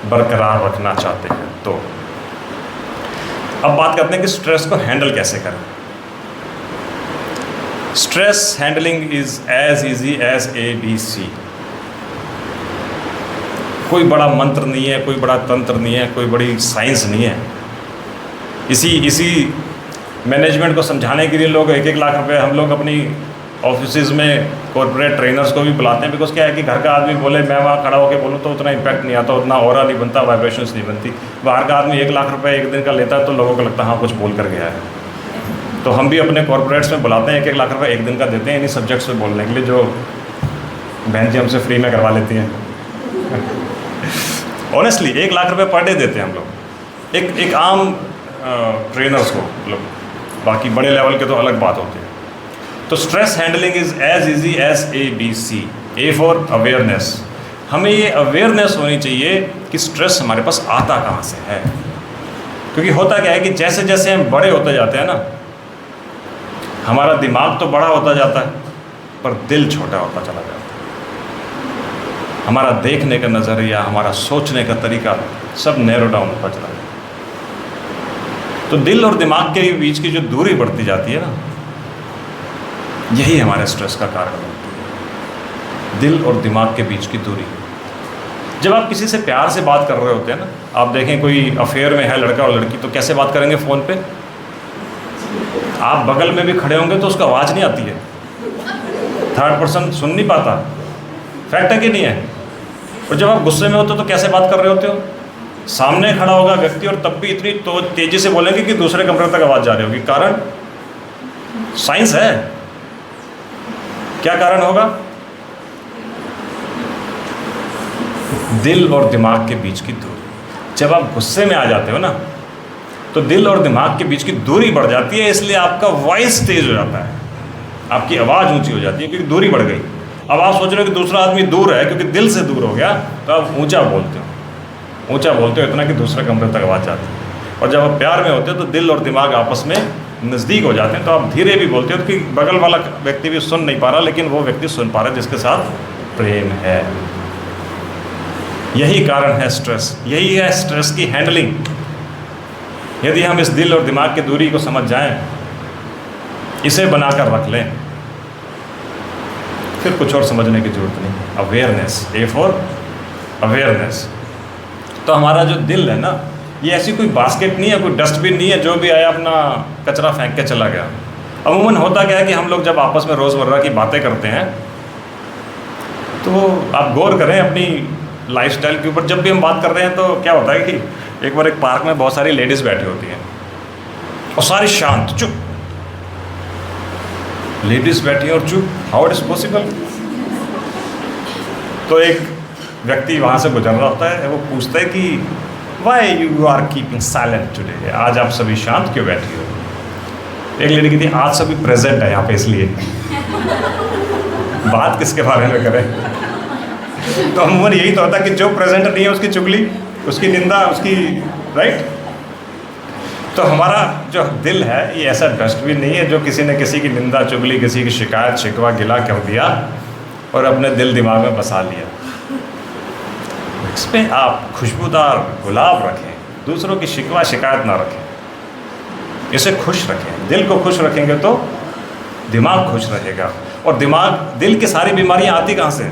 बरकरार रखना चाहते हैं। तो अब बात करते हैं कि स्ट्रेस को हैंडल कैसे करें। Stress handling is as easy as ABC। कोई बड़ा मंत्र नहीं है, कोई बड़ा तंत्र नहीं है, कोई बड़ी साइंस नहीं है। इसी मैनेजमेंट को समझाने के लिए लोग 1-1 लाख रुपए हम लोग अपनी ऑफिस में कॉर्पोरेट ट्रेनर्स को भी बुलाते हैं। बिकॉज क्या है कि घर का आदमी बोले, मैं वहाँ खड़ा होकर बोलूँ तो उतना इम्पैक्ट नहीं आता, उतना ऑरा नहीं बनता, वाइब्रेशंस नहीं बनती। बाहर का आदमी 1 लाख रुपए एक दिन का लेता है तो लोगों को लगता है हाँ कुछ बोल कर गया है। तो हम भी अपने कॉर्पोरेट्स में बुलाते हैं, 1-1 लाख रुपए एक दिन का देते हैं इन्हीं सब्जेक्ट्स पे बोलने के लिए, जो बहन जी हमसे फ्री में करवा लेती हैं। ऑनेस्टली 1 लाख रुपए पर डे देते हैं हम लोग एक आम ट्रेनर्स को। मतलब बाकी बड़े लेवल के तो अलग बात होती है। तो stress handling is as easy as ABC। A for awareness. हमें ये अवेयरनेस होनी चाहिए कि स्ट्रेस हमारे पास आता कहाँ से है। क्योंकि होता क्या है कि जैसे जैसे हम बड़े होते जाते हैं ना, हमारा दिमाग तो बड़ा होता जाता है पर दिल छोटा होता चला जाता है। हमारा देखने का नज़रिया, हमारा सोचने का तरीका सब नैरो डाउन होता चला जाता है। तो दिल और दिमाग के बीच की जो दूरी बढ़ती जाती है ना, यही हमारे स्ट्रेस का कारण बनती है। दिल और दिमाग के बीच की दूरी। जब आप किसी से प्यार से बात कर रहे होते हैं ना, आप देखें कोई अफेयर में है लड़का और लड़की, तो कैसे बात करेंगे फ़ोन पे? आप बगल में भी खड़े होंगे तो उसका आवाज़ नहीं आती है, थर्ड पर्सन सुन नहीं पाता। फैक्ट है कि नहीं है? और जब आप गुस्से में होते हो तो कैसे बात कर रहे होते हो? सामने खड़ा होगा व्यक्ति और तब भी इतनी तो तेज़ी से बोलेंगे कि दूसरे कमरे तक आवाज़ जा रही होगी। कारण साइंस है। क्या कारण होगा? दिल और दिमाग के बीच की दूरी। जब आप गुस्से में आ जाते हो ना, तो दिल और दिमाग के बीच की दूरी बढ़ जाती है, इसलिए आपका वॉइस तेज हो जाता है, आपकी आवाज़ ऊंची हो जाती है, क्योंकि दूरी बढ़ गई। अब आप सोच रहे हो कि दूसरा आदमी दूर है क्योंकि दिल से दूर हो गया, तो आप ऊंचा बोलते हो इतना कि दूसरे कमरे तक आवाज़ जाती है। और जब आप प्यार में होते हो तो दिल और दिमाग आपस में नज़दीक हो जाते हैं, तो आप धीरे भी बोलते हो कि बगल वाला व्यक्ति भी सुन नहीं पा रहा, लेकिन वो व्यक्ति सुन पा रहा है जिसके साथ प्रेम है। यही कारण है स्ट्रेस, यही है स्ट्रेस की हैंडलिंग। यदि हम इस दिल और दिमाग की दूरी को समझ जाएं, इसे बनाकर रख लें, फिर कुछ और समझने की जरूरत नहीं। Awareness, A for awareness. तो हमारा जो दिल है ना, ये ऐसी कोई बास्केट नहीं है, कोई डस्टबिन नहीं है जो भी आया अपना कचरा फेंक के चला गया। अमूमन होता क्या है कि हम लोग जब आपस में रोज़मर्रा की बातें करते हैं, तो आप गौर करें अपनी लाइफस्टाइल के ऊपर। जब भी हम बात कर रहे हैं तो क्या होता है कि एक बार एक पार्क में बहुत सारी लेडीज़ बैठी होती हैं और सारी शांत चुप, लेडीज़ बैठी और चुप। How it is possible? तो एक व्यक्ति वहाँ से गुजर रहा होता है, वो पूछता है कि why you are keeping silent today, आज आप सभी शांत क्यों बैठी हो? एक लेडी कहती है आज सभी प्रेजेंट है यहाँ पे, इसलिए। बात किसके बारे में करें? तो अमूमन यही तो होता है कि जो प्रेजेंट नहीं है उसकी चुगली, उसकी निंदा, उसकी राइट। तो हमारा जो दिल है ये ऐसा डस्टबिन नहीं है जो किसी ने किसी की निंदा, चुगली, किसी की शिकायत, शिकवा, गिला कर दिया और अपने दिल दिमाग में बसा लिया। इस पर आप खुशबूदार गुलाब रखें, दूसरों की शिकवा शिकायत ना रखें, इसे खुश रखें। दिल को खुश रखेंगे तो दिमाग खुश रहेगा। और दिल की सारी बीमारियां आती कहाँ से?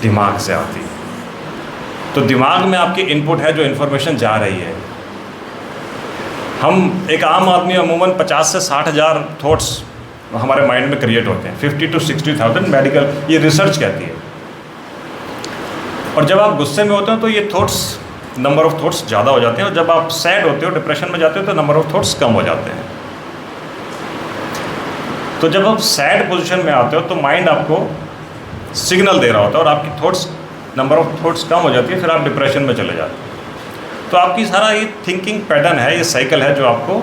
दिमाग से आती। तो दिमाग में आपकी इनपुट है, जो इन्फॉर्मेशन जा रही है। हम एक आम आदमी अमूमन 50 से 60 हज़ार थॉट्स हमारे माइंड में क्रिएट होते हैं, 50 to 60,000 मेडिकल, ये रिसर्च कहती है। और जब आप गुस्से में होते हो तो ये थॉट्स, नंबर ऑफ थॉट्स ज़्यादा हो जाते हैं, और जब आप सैड होते हो, डिप्रेशन में जाते हो, तो नंबर ऑफ थॉट्स कम हो जाते हैं। तो जब आप सैड पोजीशन में आते हो तो माइंड आपको सिग्नल दे रहा होता है और आपकी thoughts, number of thoughts come हो जाती है, फिर आप डिप्रेशन में चले जाते हैं। तो आपकी सारा ये थिंकिंग पैटर्न है, ये साइकिल है जो आपको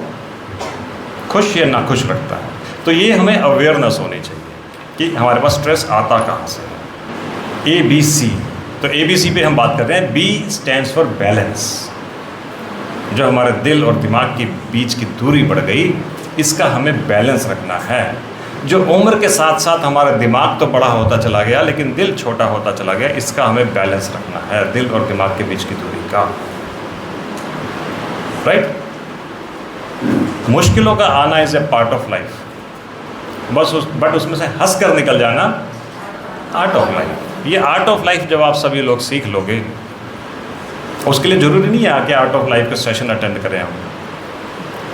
खुश या नाखुश रखता है। तो ये हमें अवेयरनेस होनी चाहिए कि हमारे पास स्ट्रेस आता कहाँ से है। ABC। तो ABC पे हम बात कर रहे हैं। B stands for balance. जो हमारे दिल और दिमाग के बीच की दूरी बढ़ गई, इसका हमें बैलेंस रखना है। जो उम्र के साथ साथ हमारा दिमाग तो बड़ा होता चला गया लेकिन दिल छोटा होता चला गया, इसका हमें बैलेंस रखना है, दिल और दिमाग के बीच की दूरी का, राइट। मुश्किलों का आना is a part of life, but उसमें से हंस कर निकल जाना आर्ट ऑफ लाइफ। ये आर्ट ऑफ लाइफ जब आप सभी लोग सीख लोगे, उसके लिए ज़रूरी नहीं है आके आर्ट ऑफ लाइफ के सेशन अटेंड करें हम,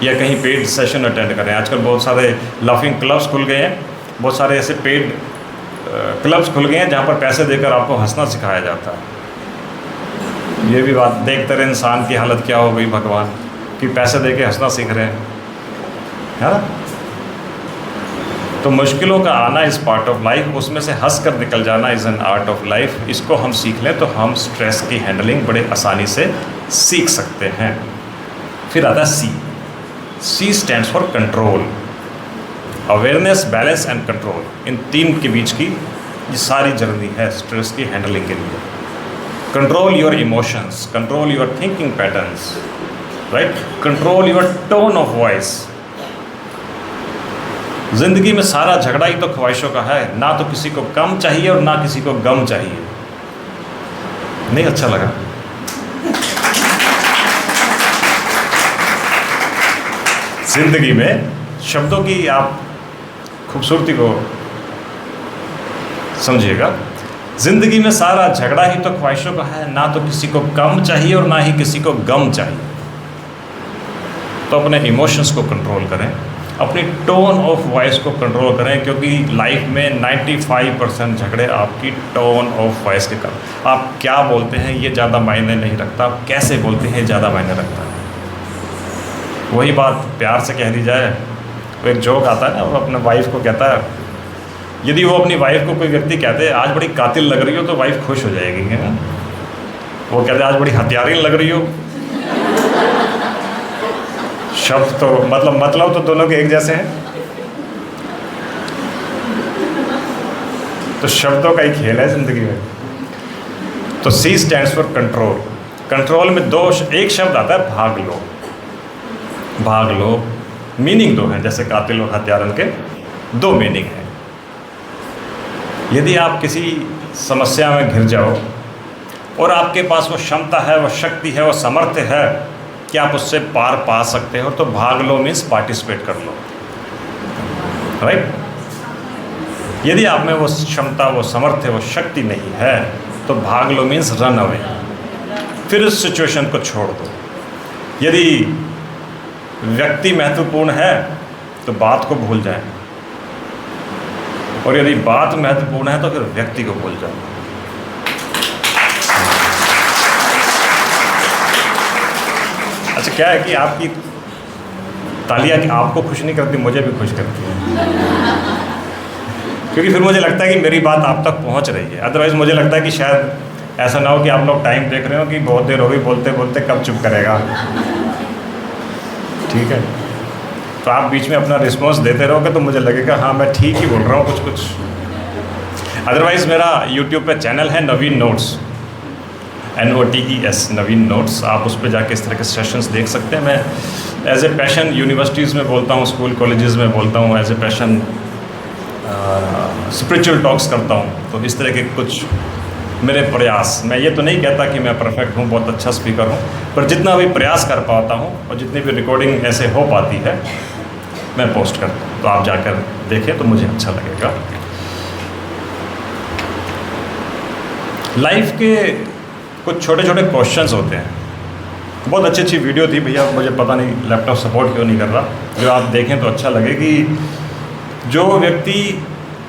या कहीं पेड सेशन अटेंड करें। आजकल बहुत सारे लाफिंग क्लब्स खुल गए हैं, बहुत सारे ऐसे पेड क्लब्स खुल गए हैं जहाँ पर पैसे देकर आपको हंसना सिखाया जाता है। ये भी बात, देखते रहे इंसान की हालत क्या हो गई भगवान, कि पैसे दे के हंसना सीख रहे हैं, है ना। तो मुश्किलों का आना इज़ पार्ट ऑफ लाइफ, उसमें से हंस कर निकल जाना is an art of life. इसको हम सीख लें तो हम स्ट्रेस की हैंडलिंग बड़े आसानी से सीख सकते हैं। फिर आता है C stands for control. Awareness, balance and control, इन तीन के बीच की ये सारी जर्नी है स्ट्रेस की हैंडलिंग के लिए। Control your emotions, control your thinking patterns, right, control your tone of voice. जिंदगी में सारा झगड़ा ही तो ख्वाहिशों का है, ना तो किसी को कम चाहिए और ना किसी को गम चाहिए। नहीं अच्छा लगा? जिंदगी में शब्दों की आप खूबसूरती को समझिएगा। जिंदगी में सारा झगड़ा ही तो ख्वाहिशों का है, ना तो किसी को कम चाहिए और ना ही किसी को गम चाहिए। तो अपने इमोशंस को कंट्रोल करें, अपनी टोन ऑफ वॉइस को कंट्रोल करें, क्योंकि लाइफ में 95% झगड़े आपकी टोन ऑफ वॉइस के कारण। आप क्या बोलते हैं ये ज़्यादा मायने नहीं रखता, आप कैसे बोलते हैं ज़्यादा मायने रखता है। वही बात प्यार से कह दी जाए, वो एक जोक आता है ना, वो अपने वाइफ को कहता है, यदि वो अपनी वाइफ को कोई व्यक्ति कहते हैं आज बड़ी कातिल लग रही हो, तो वाइफ खुश हो जाएगी, है ना। वो कहते हैं आज बड़ी हत्यारिन लग रही हो, शब्द तो मतलब तो दोनों के एक जैसे हैं। तो शब्दों का ही खेल है जिंदगी में। तो C stands for control. Control में एक शब्द आता है भाग लो। भाग लो मीनिंग दो है, जैसे कातिल और हत्यारन के दो मीनिंग है। यदि आप किसी समस्या में घिर जाओ और आपके पास वो क्षमता है, वो शक्ति है, वो सामर्थ्य है कि आप उससे पार पा सकते हो, तो भाग लो मीन्स पार्टिसिपेट कर लो, राइट। यदि आप में वो क्षमता, वो सामर्थ्य, वो शक्ति नहीं है, तो भाग लो मीन्स रन अवे, फिर उस सिचुएशन को छोड़ दो। यदि व्यक्ति महत्वपूर्ण है तो बात को भूल जाएं, और यदि बात महत्वपूर्ण है तो फिर व्यक्ति को भूल जाओ। अच्छा, क्या है कि आपकी तालियां आपको खुश नहीं करती, मुझे भी खुश करती है, क्योंकि फिर मुझे लगता है कि मेरी बात आप तक पहुंच रही है। अदरवाइज मुझे लगता है कि शायद ऐसा ना हो कि आप लोग टाइम देख रहे हो कि बहुत देर हो गई बोलते बोलते, कब चुप करेगा। ठीक है, तो आप बीच में अपना रिस्पॉन्स देते रहोगे तो मुझे लगेगा हाँ मैं ठीक ही बोल रहा हूँ कुछ। अदरवाइज़ मेरा यूट्यूब पे चैनल है नवीन नोट्स, NOTES, नवीन नोट्स। आप उस पर जाके इस तरह के सेशंस देख सकते हैं। मैं एज ए पैशन यूनिवर्सिटीज़ में बोलता हूँ, स्कूल कॉलेजेस में बोलता हूँ, as a passion spiritual talks करता हूँ। तो इस तरह के कुछ मेरे प्रयास, मैं ये तो नहीं कहता कि मैं परफेक्ट हूँ, बहुत अच्छा स्पीकर हूँ, पर जितना भी प्रयास कर पाता हूँ और जितनी भी रिकॉर्डिंग ऐसे हो पाती है मैं पोस्ट करता हूँ। तो आप जाकर देखें तो मुझे अच्छा लगेगा। लाइफ के कुछ छोटे छोटे क्वेश्चंस होते हैं। बहुत अच्छी अच्छी वीडियो थी भैया, मुझे पता नहीं लैपटॉप सपोर्ट क्यों नहीं कर रहा, जो आप देखें तो अच्छा लगे कि जो व्यक्ति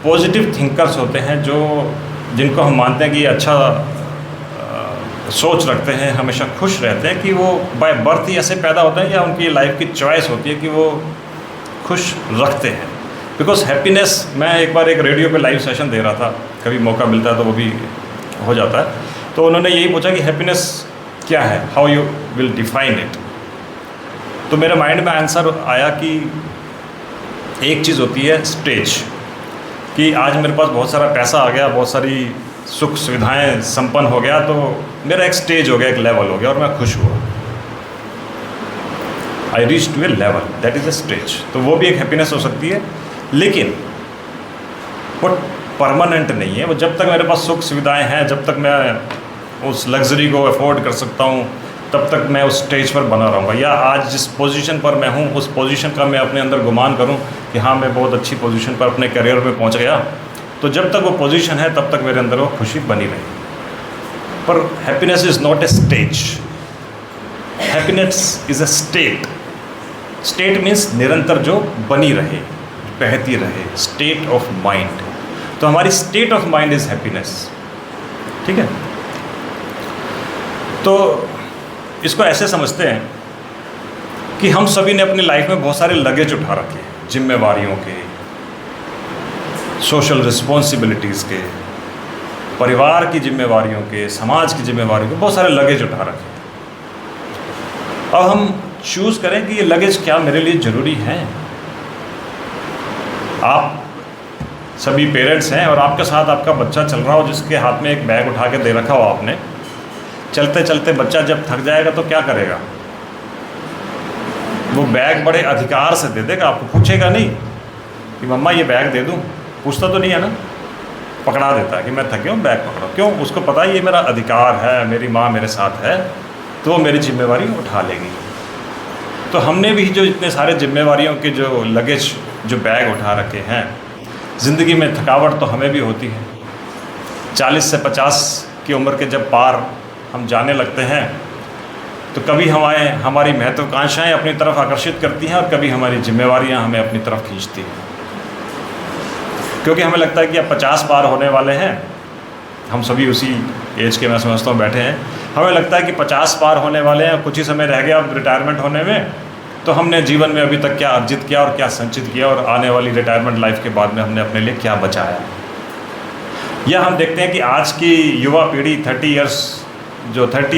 पॉजिटिव थिंकर्स होते हैं, जिनको हम मानते हैं कि अच्छा सोच रखते हैं, हमेशा खुश रहते हैं, कि वो बाय बर्थ ही ऐसे पैदा होते हैं या उनकी लाइफ की चॉइस होती है कि वो खुश रखते हैं। बिकॉज हैप्पीनेस, मैं एक बार एक रेडियो पे लाइव सेशन दे रहा था, कभी मौका मिलता है तो वो भी हो जाता है, तो उन्होंने यही पूछा कि हैप्पीनेस क्या है, how you will define it. तो मेरे माइंड में आंसर आया कि एक चीज़ होती है स्टेज, कि आज मेरे पास बहुत सारा पैसा आ गया, बहुत सारी सुख सुविधाएं संपन्न हो गया, तो मेरा एक स्टेज हो गया, एक लेवल हो गया और मैं खुश हुआ। I reach to a level, that is a stage. तो वो भी एक हैप्पीनेस हो सकती है, लेकिन वो परमानेंट नहीं है। वो जब तक मेरे पास सुख सुविधाएं हैं, जब तक मैं उस लग्जरी को अफोर्ड कर सकता हूँ, तब तक मैं उस स्टेज पर बना रहूँगा। या आज जिस पोजीशन पर मैं हूँ, उस पोजीशन का मैं अपने अंदर गुमान करूँ कि हाँ मैं बहुत अच्छी पोजीशन पर अपने करियर में पहुँच गया, तो जब तक वो पोजीशन है तब तक मेरे अंदर वो खुशी बनी रही। पर happiness is not a stage, happiness is a state. State means निरंतर जो बनी रहे, बहती रहे, स्टेट ऑफ माइंड। तो हमारी state of mind is happiness. ठीक है, तो इसको ऐसे समझते हैं कि हम सभी ने अपनी लाइफ में बहुत सारे लगेज उठा रखे हैं, जिम्मेवारियों के, सोशल रिस्पॉन्सिबिलिटीज़ के, परिवार की जिम्मेवारियों के, समाज की जिम्मेवारियों के, बहुत सारे लगेज उठा रखे हैं। अब हम चूज़ करें कि ये लगेज क्या मेरे लिए ज़रूरी है। आप सभी पेरेंट्स हैं और आपके साथ आपका बच्चा चल रहा हो जिसके हाथ में एक बैग उठा के दे रखा हो आपने, चलते चलते बच्चा जब थक जाएगा तो क्या करेगा? वो बैग बड़े अधिकार से दे देगा आपको, पूछेगा नहीं कि मम्मा ये बैग दे दूँ, पूछता तो नहीं है ना, पकड़ा देता है कि मैं थक गया हूँ बैग पकड़ो। क्यों? उसको पता है ये मेरा अधिकार है, मेरी माँ मेरे साथ है तो वो मेरी जिम्मेवारी उठा लेगी। तो हमने भी जो इतने सारे जिम्मेवारियों के जो लगेज जो बैग उठा रखे हैं, ज़िंदगी में थकावट तो हमें भी होती है। 40 से 50 की उम्र के जब पार हम जाने लगते हैं तो कभी हमारी महत्वाकांक्षाएँ अपनी तरफ आकर्षित करती हैं और कभी हमारी जिम्मेवारियाँ हमें अपनी तरफ खींचती हैं, क्योंकि हमें लगता है कि अब 50 पार होने वाले हैं। हम सभी उसी एज के, मैं समझता हूँ, बैठे हैं। हमें लगता है कि 50 पार होने वाले हैं, कुछ ही समय रह गया अब रिटायरमेंट होने में, तो हमने जीवन में अभी तक क्या अर्जित किया और क्या संचित किया और आने वाली रिटायरमेंट लाइफ के बाद में हमने अपने लिए क्या बचाया। या हम देखते हैं कि आज की युवा पीढ़ी 30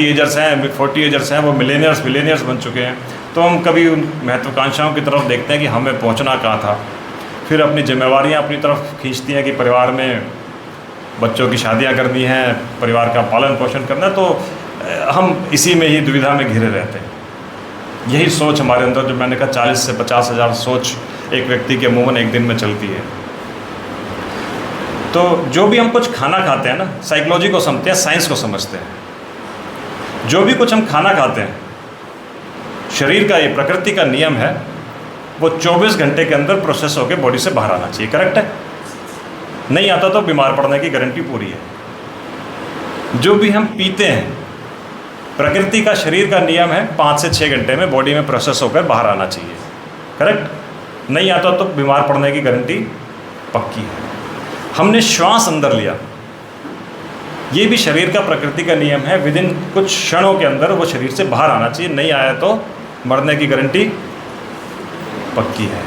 एजर्स हैं, 40 एजर्स हैं, वो मिलेनियर्स बन चुके हैं। तो हम कभी उन महत्वाकांक्षाओं की तरफ देखते हैं कि हमें पहुंचना कहाँ था, फिर अपनी जिम्मेवारियां अपनी तरफ खींचती हैं कि परिवार में बच्चों की शादियां करनी हैं, परिवार का पालन पोषण करना है, तो हम इसी में ही दुविधा में घिरे रहते हैं। यही सोच हमारे अंदर, जो मैंने कहा 40 से 50 हज़ार सोच एक व्यक्ति के मुँह में एक दिन में चलती है। तो जो भी हम कुछ खाना खाते हैं ना, साइकोलॉजी को समझते हैं, साइंस को समझते हैं। जो भी कुछ हम खाना खाते हैं, शरीर का, ये प्रकृति का नियम है, वो 24 घंटे के अंदर प्रोसेस होकर बॉडी से बाहर आना चाहिए। करेक्ट है? नहीं आता तो बीमार पड़ने की गारंटी पूरी है। जो भी हम पीते हैं, प्रकृति का, शरीर का नियम है 5 से 6 घंटे में बॉडी में प्रोसेस होकर बाहर आना चाहिए। करेक्ट? नहीं आता तो बीमार पड़ने की गारंटी पक्की है। हमने श्वास अंदर लिया, ये भी शरीर का, प्रकृति का नियम है, विदिन कुछ क्षणों के अंदर वो शरीर से बाहर आना चाहिए। नहीं आया तो मरने की गारंटी पक्की है।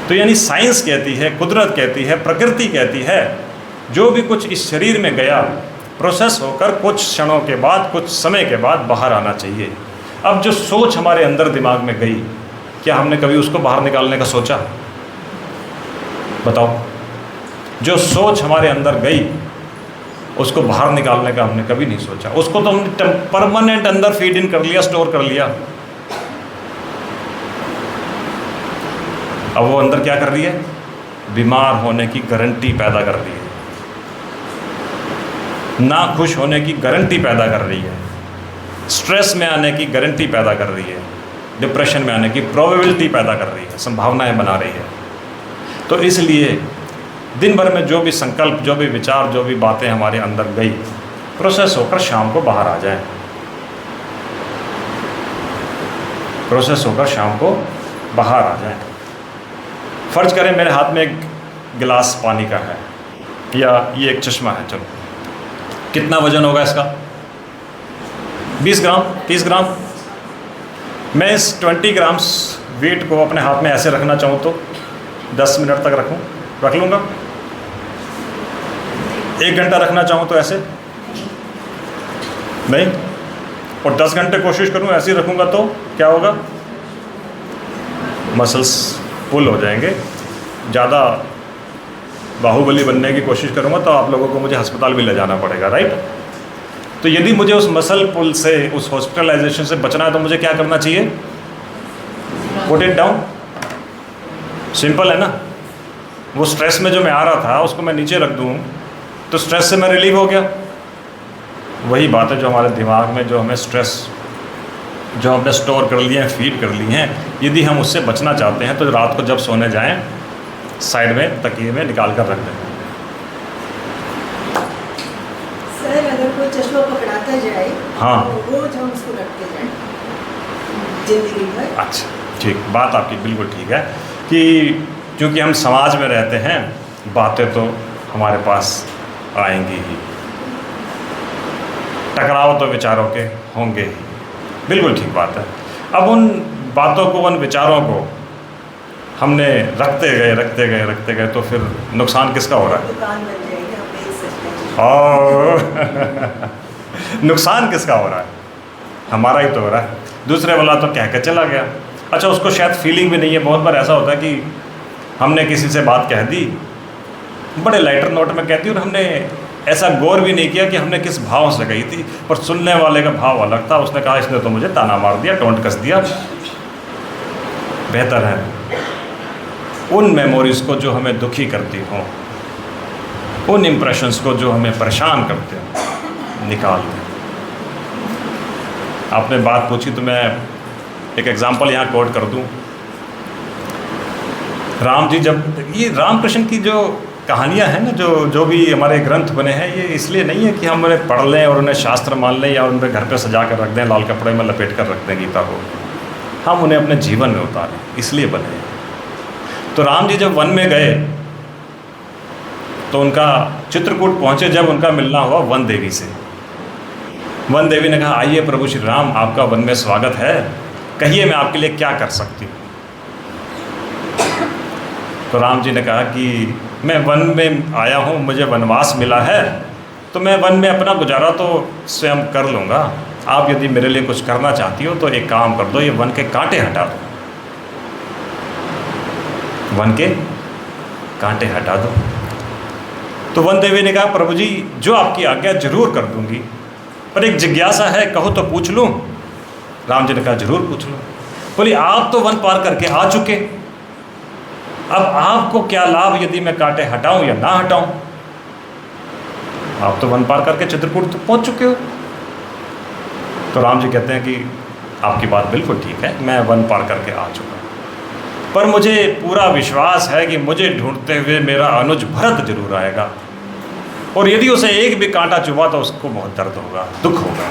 तो यानी साइंस कहती है, कुदरत कहती है, प्रकृति कहती है, जो भी कुछ इस शरीर में गया प्रोसेस होकर कुछ क्षणों के बाद, कुछ समय के बाद बाहर आना चाहिए। अब जो सोच हमारे अंदर दिमाग में गई, क्या हमने कभी उसको बाहर निकालने का सोचा? बताओ। जो सोच हमारे अंदर गई उसको बाहर निकालने का हमने कभी नहीं सोचा। उसको तो हमने परमानेंट अंदर फीड इन कर लिया, स्टोर कर लिया। अब वो अंदर क्या कर रही है? बीमार होने की गारंटी पैदा कर रही है, ना खुश होने की गारंटी पैदा कर रही है, स्ट्रेस में आने की गारंटी पैदा कर रही है, डिप्रेशन में आने की प्रोबेबिलिटी पैदा कर रही है, संभावनाएं बना रही है। तो इसलिए दिन भर में जो भी संकल्प, जो भी विचार, जो भी बातें हमारे अंदर गई, प्रोसेस होकर शाम को बाहर आ जाए, प्रोसेस होकर शाम को बाहर आ जाए। फ़र्ज करें मेरे हाथ में एक गिलास पानी का है, या ये एक चश्मा है, चलो कितना वजन होगा इसका? 20 ग्राम, 30 ग्राम। मैं इस 20 ग्राम्स वेट को अपने हाथ में ऐसे रखना चाहूँ तो 10 मिनट तक रख लूँगा। 1 घंटा रखना चाहूँ तो ऐसे नहीं, और 10 घंटे कोशिश करूँ ऐसे ही रखूँगा तो क्या होगा? मसल्स पुल हो जाएंगे। ज़्यादा बाहुबली बनने की कोशिश करूँगा तो आप लोगों को मुझे अस्पताल भी ले जाना पड़ेगा, राइट? तो यदि मुझे उस मसल पुल से, उस हॉस्पिटलाइजेशन से बचना है तो मुझे क्या करना चाहिए? Put it down. सिंपल है ना? वो स्ट्रेस में जो मैं आ रहा था उसको मैं नीचे रख दूँ तो स्ट्रेस से मैं रिलीव हो गया। वही बात है जो हमारे दिमाग में, जो हमें स्ट्रेस, जो हमने स्टोर कर लिए हैं, फीड कर ली हैं, यदि हम उससे बचना चाहते हैं तो रात को जब सोने जाएं, साइड में तकिए में निकाल कर रख दें। सर, अगर कोई चश्मा पकड़ाता जाए, हाँ, तो रोज हम उसको रखते जाएं जिंदगी भर। अच्छा, ठीक, बात आपकी बिल्कुल ठीक है कि क्योंकि हम समाज में रहते हैं, बातें तो हमारे पास आएंगी ही, टकराव तो विचारों के होंगे ही। बिल्कुल ठीक बात है। अब उन बातों को, उन विचारों को हमने रखते गए तो फिर नुकसान किसका हो रहा है? दुकान बन जाएगी, हम बेच सकते हैं। और नुकसान किसका हो रहा है? हमारा ही तो हो रहा है। दूसरे वाला तो कह के चला गया। अच्छा, उसको शायद फीलिंग भी नहीं है। बहुत बार ऐसा होता है कि हमने किसी से बात कह दी, बड़े लाइटर नोट में कहती, और हमने ऐसा गौर भी नहीं किया कि हमने किस भाव से कही थी, पर सुनने वाले का भाव अलग था। उसने कहा इसने तो मुझे ताना मार दिया, टोंट कस दिया। बेहतर है उन मेमोरीज़ को जो हमें दुखी करती हों, उन इम्प्रेशंस को जो हमें परेशान करते हों, निकाल दें। आपने बात पूछी तो मैं एक एग्ज़ाम्पल यहाँ कोट कर दूँ। राम जी, जब ये रामकृष्ण की जो कहानियाँ हैं ना, जो भी हमारे ग्रंथ बने हैं, ये इसलिए नहीं है कि हम उन्हें पढ़ लें और उन्हें शास्त्र मान लें या उन्हें घर पे सजा कर रख दें, लाल कपड़े में लपेट कर रख दें गीता को। हम उन्हें अपने जीवन में उतारें, इसलिए बने हैं। तो राम जी जब वन में गए तो उनका चित्रकूट पहुँचे, जब उनका मिलना हुआ वन देवी से। वन देवी ने कहा, आइए प्रभु श्री राम, आपका वन में स्वागत है, कहिए मैं आपके लिए क्या कर सकती हूँ। तो राम जी ने कहा कि मैं वन में आया हूँ, मुझे वनवास मिला है, तो मैं वन में अपना गुजारा तो स्वयं कर लूँगा। आप यदि मेरे लिए कुछ करना चाहती हो तो एक काम कर दो, ये वन के कांटे हटा दो, वन के कांटे हटा दो। तो वन देवी ने कहा, प्रभु जी जो आपकी आज्ञा जरूर कर दूंगी, पर एक जिज्ञासा है, कहो तो पूछ लूँ। राम जी ने कहा, जरूर पूछ लो। बोली, आप तो वन पार करके आ चुके, अब आपको क्या लाभ यदि मैं कांटे हटाऊं या ना हटाऊं? आप तो वन पार करके चित्रकूट तो पहुंच चुके हो। तो राम जी कहते हैं कि आपकी बात बिल्कुल ठीक है, मैं वन पार करके आ चुका, पर मुझे पूरा विश्वास है कि मुझे ढूंढते हुए मेरा अनुज भरत जरूर आएगा, और यदि उसे एक भी कांटा चुभा तो उसको बहुत दर्द होगा, दुख होगा।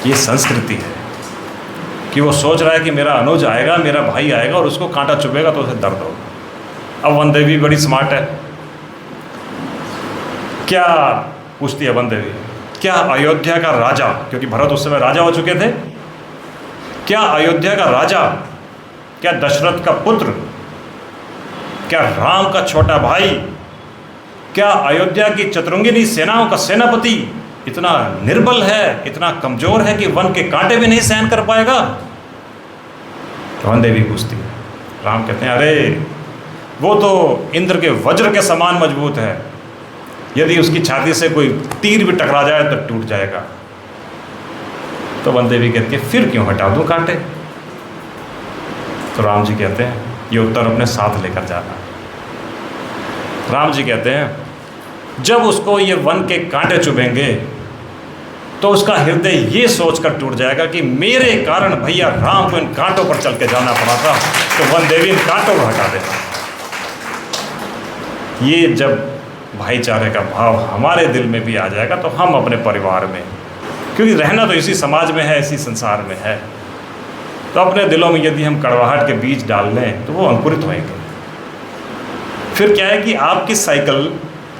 ये संस्कृति है कि वो सोच रहा है कि मेरा अनुज आएगा, मेरा भाई आएगा, और उसको कांटा चुभेगा तो उसे दर्द होगा। अब वन देवी बड़ी स्मार्ट है, क्या पूछती है वन देवी, क्या अयोध्या का राजा, क्योंकि भरत उस समय राजा हो चुके थे, क्या अयोध्या का राजा, क्या दशरथ का पुत्र, क्या राम का छोटा भाई, क्या अयोध्या की चतुरंगिनी सेनाओं का सेनापति इतना निर्बल है, इतना कमजोर है कि वन के कांटे भी नहीं सहन कर पाएगा? वन देवी पूछती है। राम कहते हैं, अरे वो तो इंद्र के वज्र के समान मजबूत है, यदि उसकी छाती से कोई तीर भी टकरा जाए तो टूट जाएगा। तो वन देवी कहती है, फिर क्यों हटा दूं कांटे? तो राम जी कहते हैं, ये उत्तर अपने साथ लेकर जाना। राम जी कहते हैं, जब उसको ये वन के कांटे चुभेंगे तो उसका हृदय ये सोचकर टूट जाएगा कि मेरे कारण भैया राम को इन कांटों पर चल के जाना पड़ा था, तो वन देवी इन कांटों को हटा देगा। ये जब भाईचारे का भाव हमारे दिल में भी आ जाएगा तो हम अपने परिवार में, क्योंकि रहना तो इसी समाज में है, इसी संसार में है, तो अपने दिलों में यदि हम कड़वाहट के बीज डाल लें तो वो अंकुरित होंगे। फिर क्या है कि आपकी साइकिल,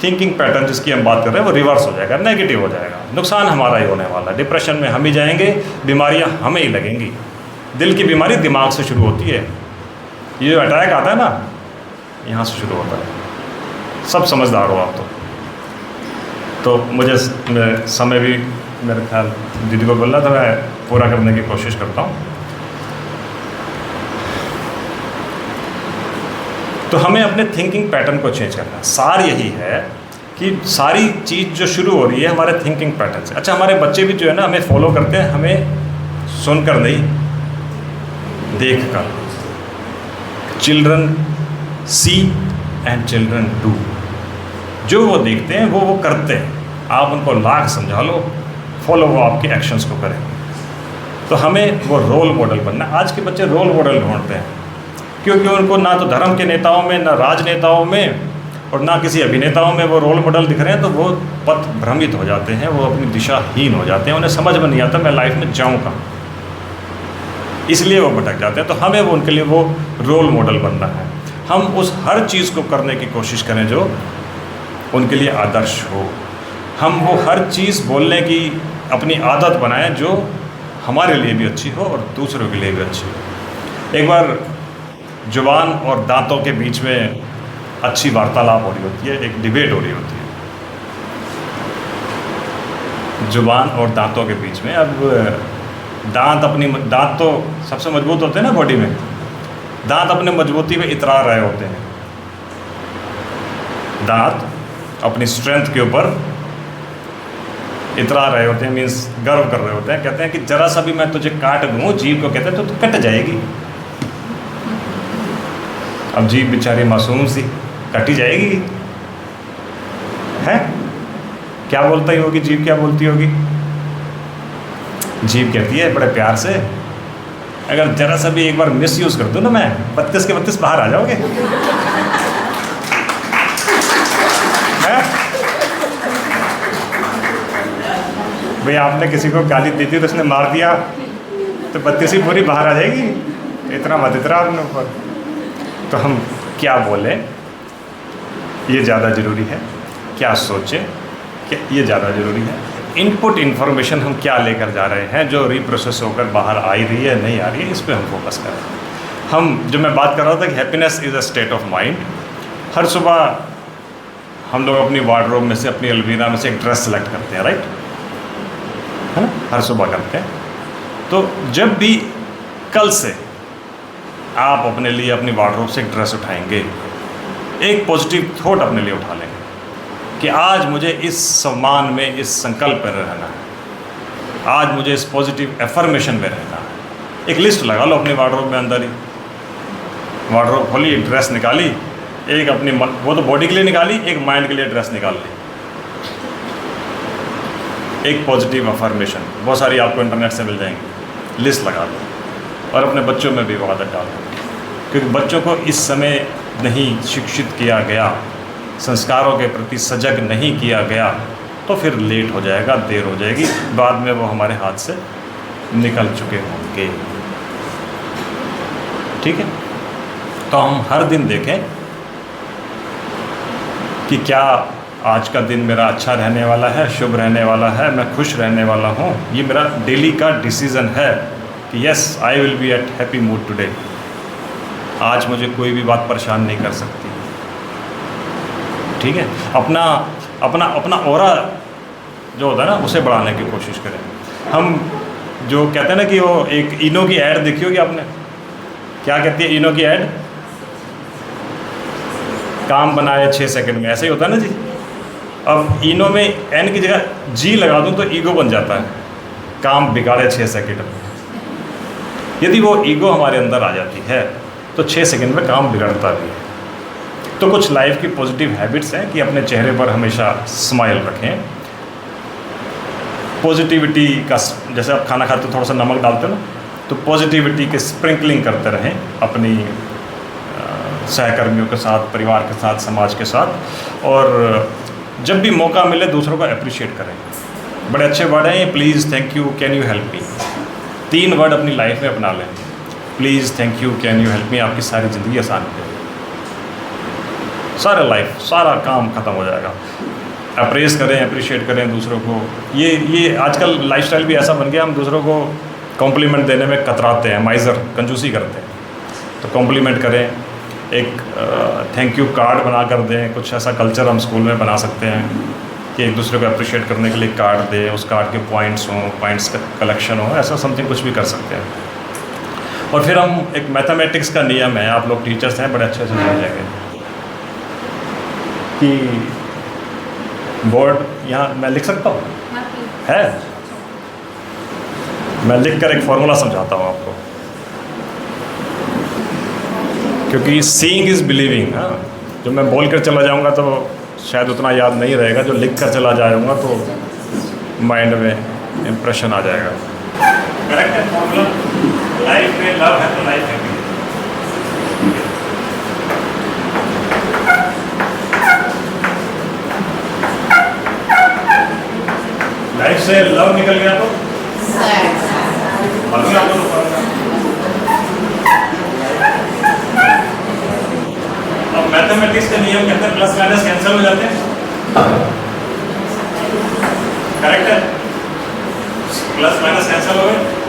थिंकिंग पैटर्न जिसकी हम बात कर रहे हैं, वो रिवर्स हो जाएगा, नेगेटिव हो जाएगा, नुकसान हमारा ही होने वाला है, डिप्रेशन में हम ही जाएंगे, बीमारियां हमें ही लगेंगी। दिल की बीमारी दिमाग से शुरू होती है, ये जो अटैक आता है ना, यहाँ से शुरू होता है। सब समझदार हो आप तो मुझे समय भी मेरे ख्याल दीदी को बोल रहा था, मैं पूरा करने की कोशिश करता हूँ। तो हमें अपने थिंकिंग पैटर्न को चेंज करना है। सार यही है कि सारी चीज़ जो शुरू हो रही है हमारे थिंकिंग पैटर्न से। अच्छा, हमारे बच्चे भी जो है ना हमें फॉलो करते हैं, हमें सुनकर नहीं, देख कर। Children see and children do, जो वो देखते हैं वो करते हैं। आप उनको लाख समझा लो, फॉलो वो आपके एक्शंस को करें। तो हमें वो रोल मॉडल बनना। आज के बच्चे रोल मॉडल ढूंढते हैं, क्योंकि उनको ना तो धर्म के नेताओं में, ना राजनेताओं में, और ना किसी अभिनेताओं में वो रोल मॉडल दिख रहे हैं, तो वो पथ भ्रमित हो जाते हैं, वो अपनी दिशाहीन हो जाते हैं, उन्हें समझ में नहीं आता मैं लाइफ में जाऊँ कहाँ, इसलिए वो भटक जाते हैं। तो हमें वो उनके लिए वो रोल मॉडल बनना है। हम उस हर चीज़ को करने की कोशिश करें जो उनके लिए आदर्श हो। हम वो हर चीज़ बोलने की अपनी आदत बनाएं जो हमारे लिए भी अच्छी हो और दूसरों के लिए भी अच्छी हो। एक बार जुबान और दांतों के बीच में अच्छी वार्तालाप हो रही होती है, एक डिबेट हो रही होती है जुबान और दांतों के बीच में। अब दांत तो सबसे मजबूत होते हैं ना बॉडी में, दांत अपने मजबूती पे इतरा रहे होते हैं, दांत अपनी स्ट्रेंथ के ऊपर इतरा रहे होते हैं, मीन्स गर्व कर रहे होते हैं। कहते हैं कि जरा सा भी मैं तुझे काट दूँ, जीभ को कहते हैं, तो तू कट जाएगी। अब जीभ बेचारी मासूम सी कट ही जाएगी है। क्या बोलता ही होगी जीभ, क्या बोलती होगी? जीभ कहती है बड़े प्यार से, अगर जरा सा भी एक बार मिस यूज कर दूं ना, मैं 32 के 32 बाहर आ जाओगे। भाई आपने किसी को गाली दी थी तो उसने मार दिया तो 32 ही पूरी बाहर आ जाएगी। इतना मत इतना अपने ऊपर। तो हम क्या बोलें ये ज़्यादा ज़रूरी है, क्या सोचें क्या ये ज़्यादा ज़रूरी है। इनपुट इन्फॉर्मेशन हम क्या लेकर जा रहे हैं, जो रीप्रोसेस होकर बाहर आ रही है नहीं आ रही है, इस पर हम फोकस करें। हम जो मैं बात कर रहा था कि happiness is a state of mind. हर सुबह हम लोग अपनी वार्डरोब में से, अपनी अलमीरा में से एक ड्रेस सेलेक्ट करते हैं, राइट, है ना, हर सुबह करते हैं। तो जब भी कल से आप अपने लिए अपनी वार्डरोब से एक ड्रेस उठाएंगे, एक पॉजिटिव थॉट अपने लिए उठा लेंगे कि आज मुझे इस सम्मान में, इस संकल्प पर रहना है, आज मुझे इस पॉजिटिव एफर्मेशन में रहना है। एक लिस्ट लगा लो अपनी वार्डरोब में, अंदर ही वार्डरोब खोली, ड्रेस निकाली, एक अपनी वो तो बॉडी के लिए निकाली, एक माइंड के लिए ड्रेस निकाल ली। एक पॉजिटिव अफर्मेशन बहुत सारी आपको इंटरनेट से मिल जाएंगी, लिस्ट लगा दो और अपने बच्चों में भी वो आदत डाल दो, क्योंकि बच्चों को इस समय नहीं शिक्षित किया गया, संस्कारों के प्रति सजग नहीं किया गया, तो फिर लेट हो जाएगा, देर हो जाएगी, बाद में वो हमारे हाथ से निकल चुके होंगे। ठीक है, तो हम हर दिन देखें कि क्या आज का दिन मेरा अच्छा रहने वाला है, शुभ रहने वाला है, मैं खुश रहने वाला हूँ। ये मेरा डेली का डिसीज़न है कि yes I will be at happy mood today. आज मुझे कोई भी बात परेशान नहीं कर सकती। ठीक है, अपना अपना अपना ऑरा जो होता है ना, उसे बढ़ाने की कोशिश करें। हम जो कहते हैं ना कि वो एक इनो की ऐड देखी होगी आपने, क्या कहती है इनो की ऐड? काम बनाए 6 सेकंड में, ऐसे ही होता है ना जी। अब इनो में एन की जगह जी लगा दूं तो ईगो बन जाता है, काम बिगाड़े 6 सेकंड में। यदि वो ईगो हमारे अंदर आ जाती है तो 6 सेकंड में काम बिगड़ता भी है। तो कुछ लाइफ की पॉजिटिव हैबिट्स हैं कि अपने चेहरे पर हमेशा स्माइल रखें। पॉजिटिविटी का, जैसे आप खाना खाते हो थोड़ा सा नमक डालते हो ना, तो पॉजिटिविटी के स्प्रिंकलिंग करते रहें अपनी सहकर्मियों के साथ, परिवार के साथ, समाज के साथ। और जब भी मौका मिले दूसरों को अप्रिशिएट करें। बड़े अच्छे वर्ड हैं ये, please, thank you, can you help me. 3 word अपनी लाइफ में अपना लें, please, thank you, can you help me. आपकी सारी ज़िंदगी आसान हो जाएगी, सारा लाइफ, सारा काम ख़त्म हो जाएगा। अप्रेस करें, अप्रिशिएट करें दूसरों को। ये आजकल लाइफस्टाइल भी ऐसा बन गया, हम दूसरों को कॉम्प्लीमेंट देने में कतराते हैं, माइज़र, कंजूसी करते हैं। तो कॉम्प्लीमेंट करें, एक थैंक यू कार्ड बना कर दें। कुछ ऐसा कल्चर हम स्कूल में बना सकते हैं कि एक दूसरे को अप्रिशिएट करने के लिए कार्ड दें, उस कार्ड के पॉइंट्स हों, पॉइंट्स का कलेक्शन हो, ऐसा समथिंग कुछ भी कर सकते हैं। और फिर हम एक मैथमेटिक्स का नियम है, आप लोग टीचर्स हैं, बड़े अच्छे से समझ जाएंगे कि बोर्ड यहाँ मैं लिख सकता हूँ, है, मैं लिख कर एक फॉर्मूला समझाता हूँ आपको, क्योंकि सीइंग इज़ बिलीविंग। हाँ, जो मैं बोल कर चला जाऊँगा तो शायद उतना याद नहीं रहेगा, जो लिख कर चला जाऊँगा तो माइंड में इम्प्रेशन आ जाएगा। करेक्ट है फॉर्मूला? लाइफ में लव है तो लाइफ है। लाइफ से लव निकल गया तो अब मैथमेटिक्स के नियम कहते हैं प्लस माइनस कैंसिल हो जाते हैं। करेक्ट है, प्लस माइनस कैंसिल हो गए।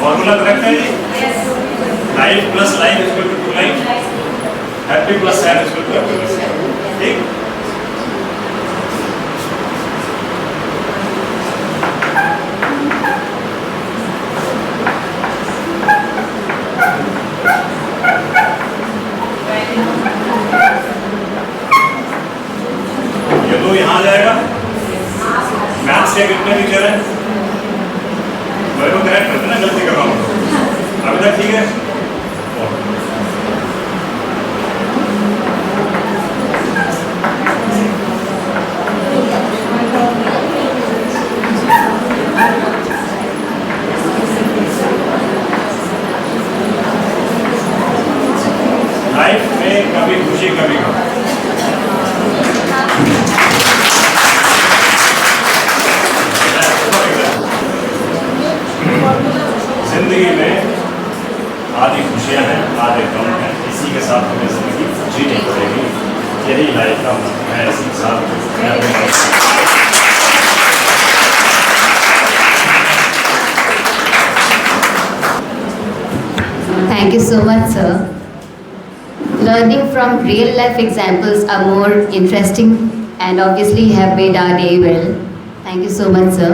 फॉर्मूला करेक्ट है जी? हैप्पी प्लस सैड इसको ठीक। ये दो यहाँ जाएगा। मैथ्स के कितने टीचर हैं? मेरे को करेक्ट करते ना, गलती कर रहा हूँ अभी तक, ठीक है। लाइफ में कभी खुशी कभी गम। जिंदगी में आधी खुशियां हैं, आधे गम हैं, इसी के साथ हमें जिंदगी जीनी पड़ेगी। यही लाइफ का मतलब है, इसी के साथ मैं अपनी life Thank you so much, sir. Learning from real life examples are more interesting and obviously have made our day well. Thank you so much, sir.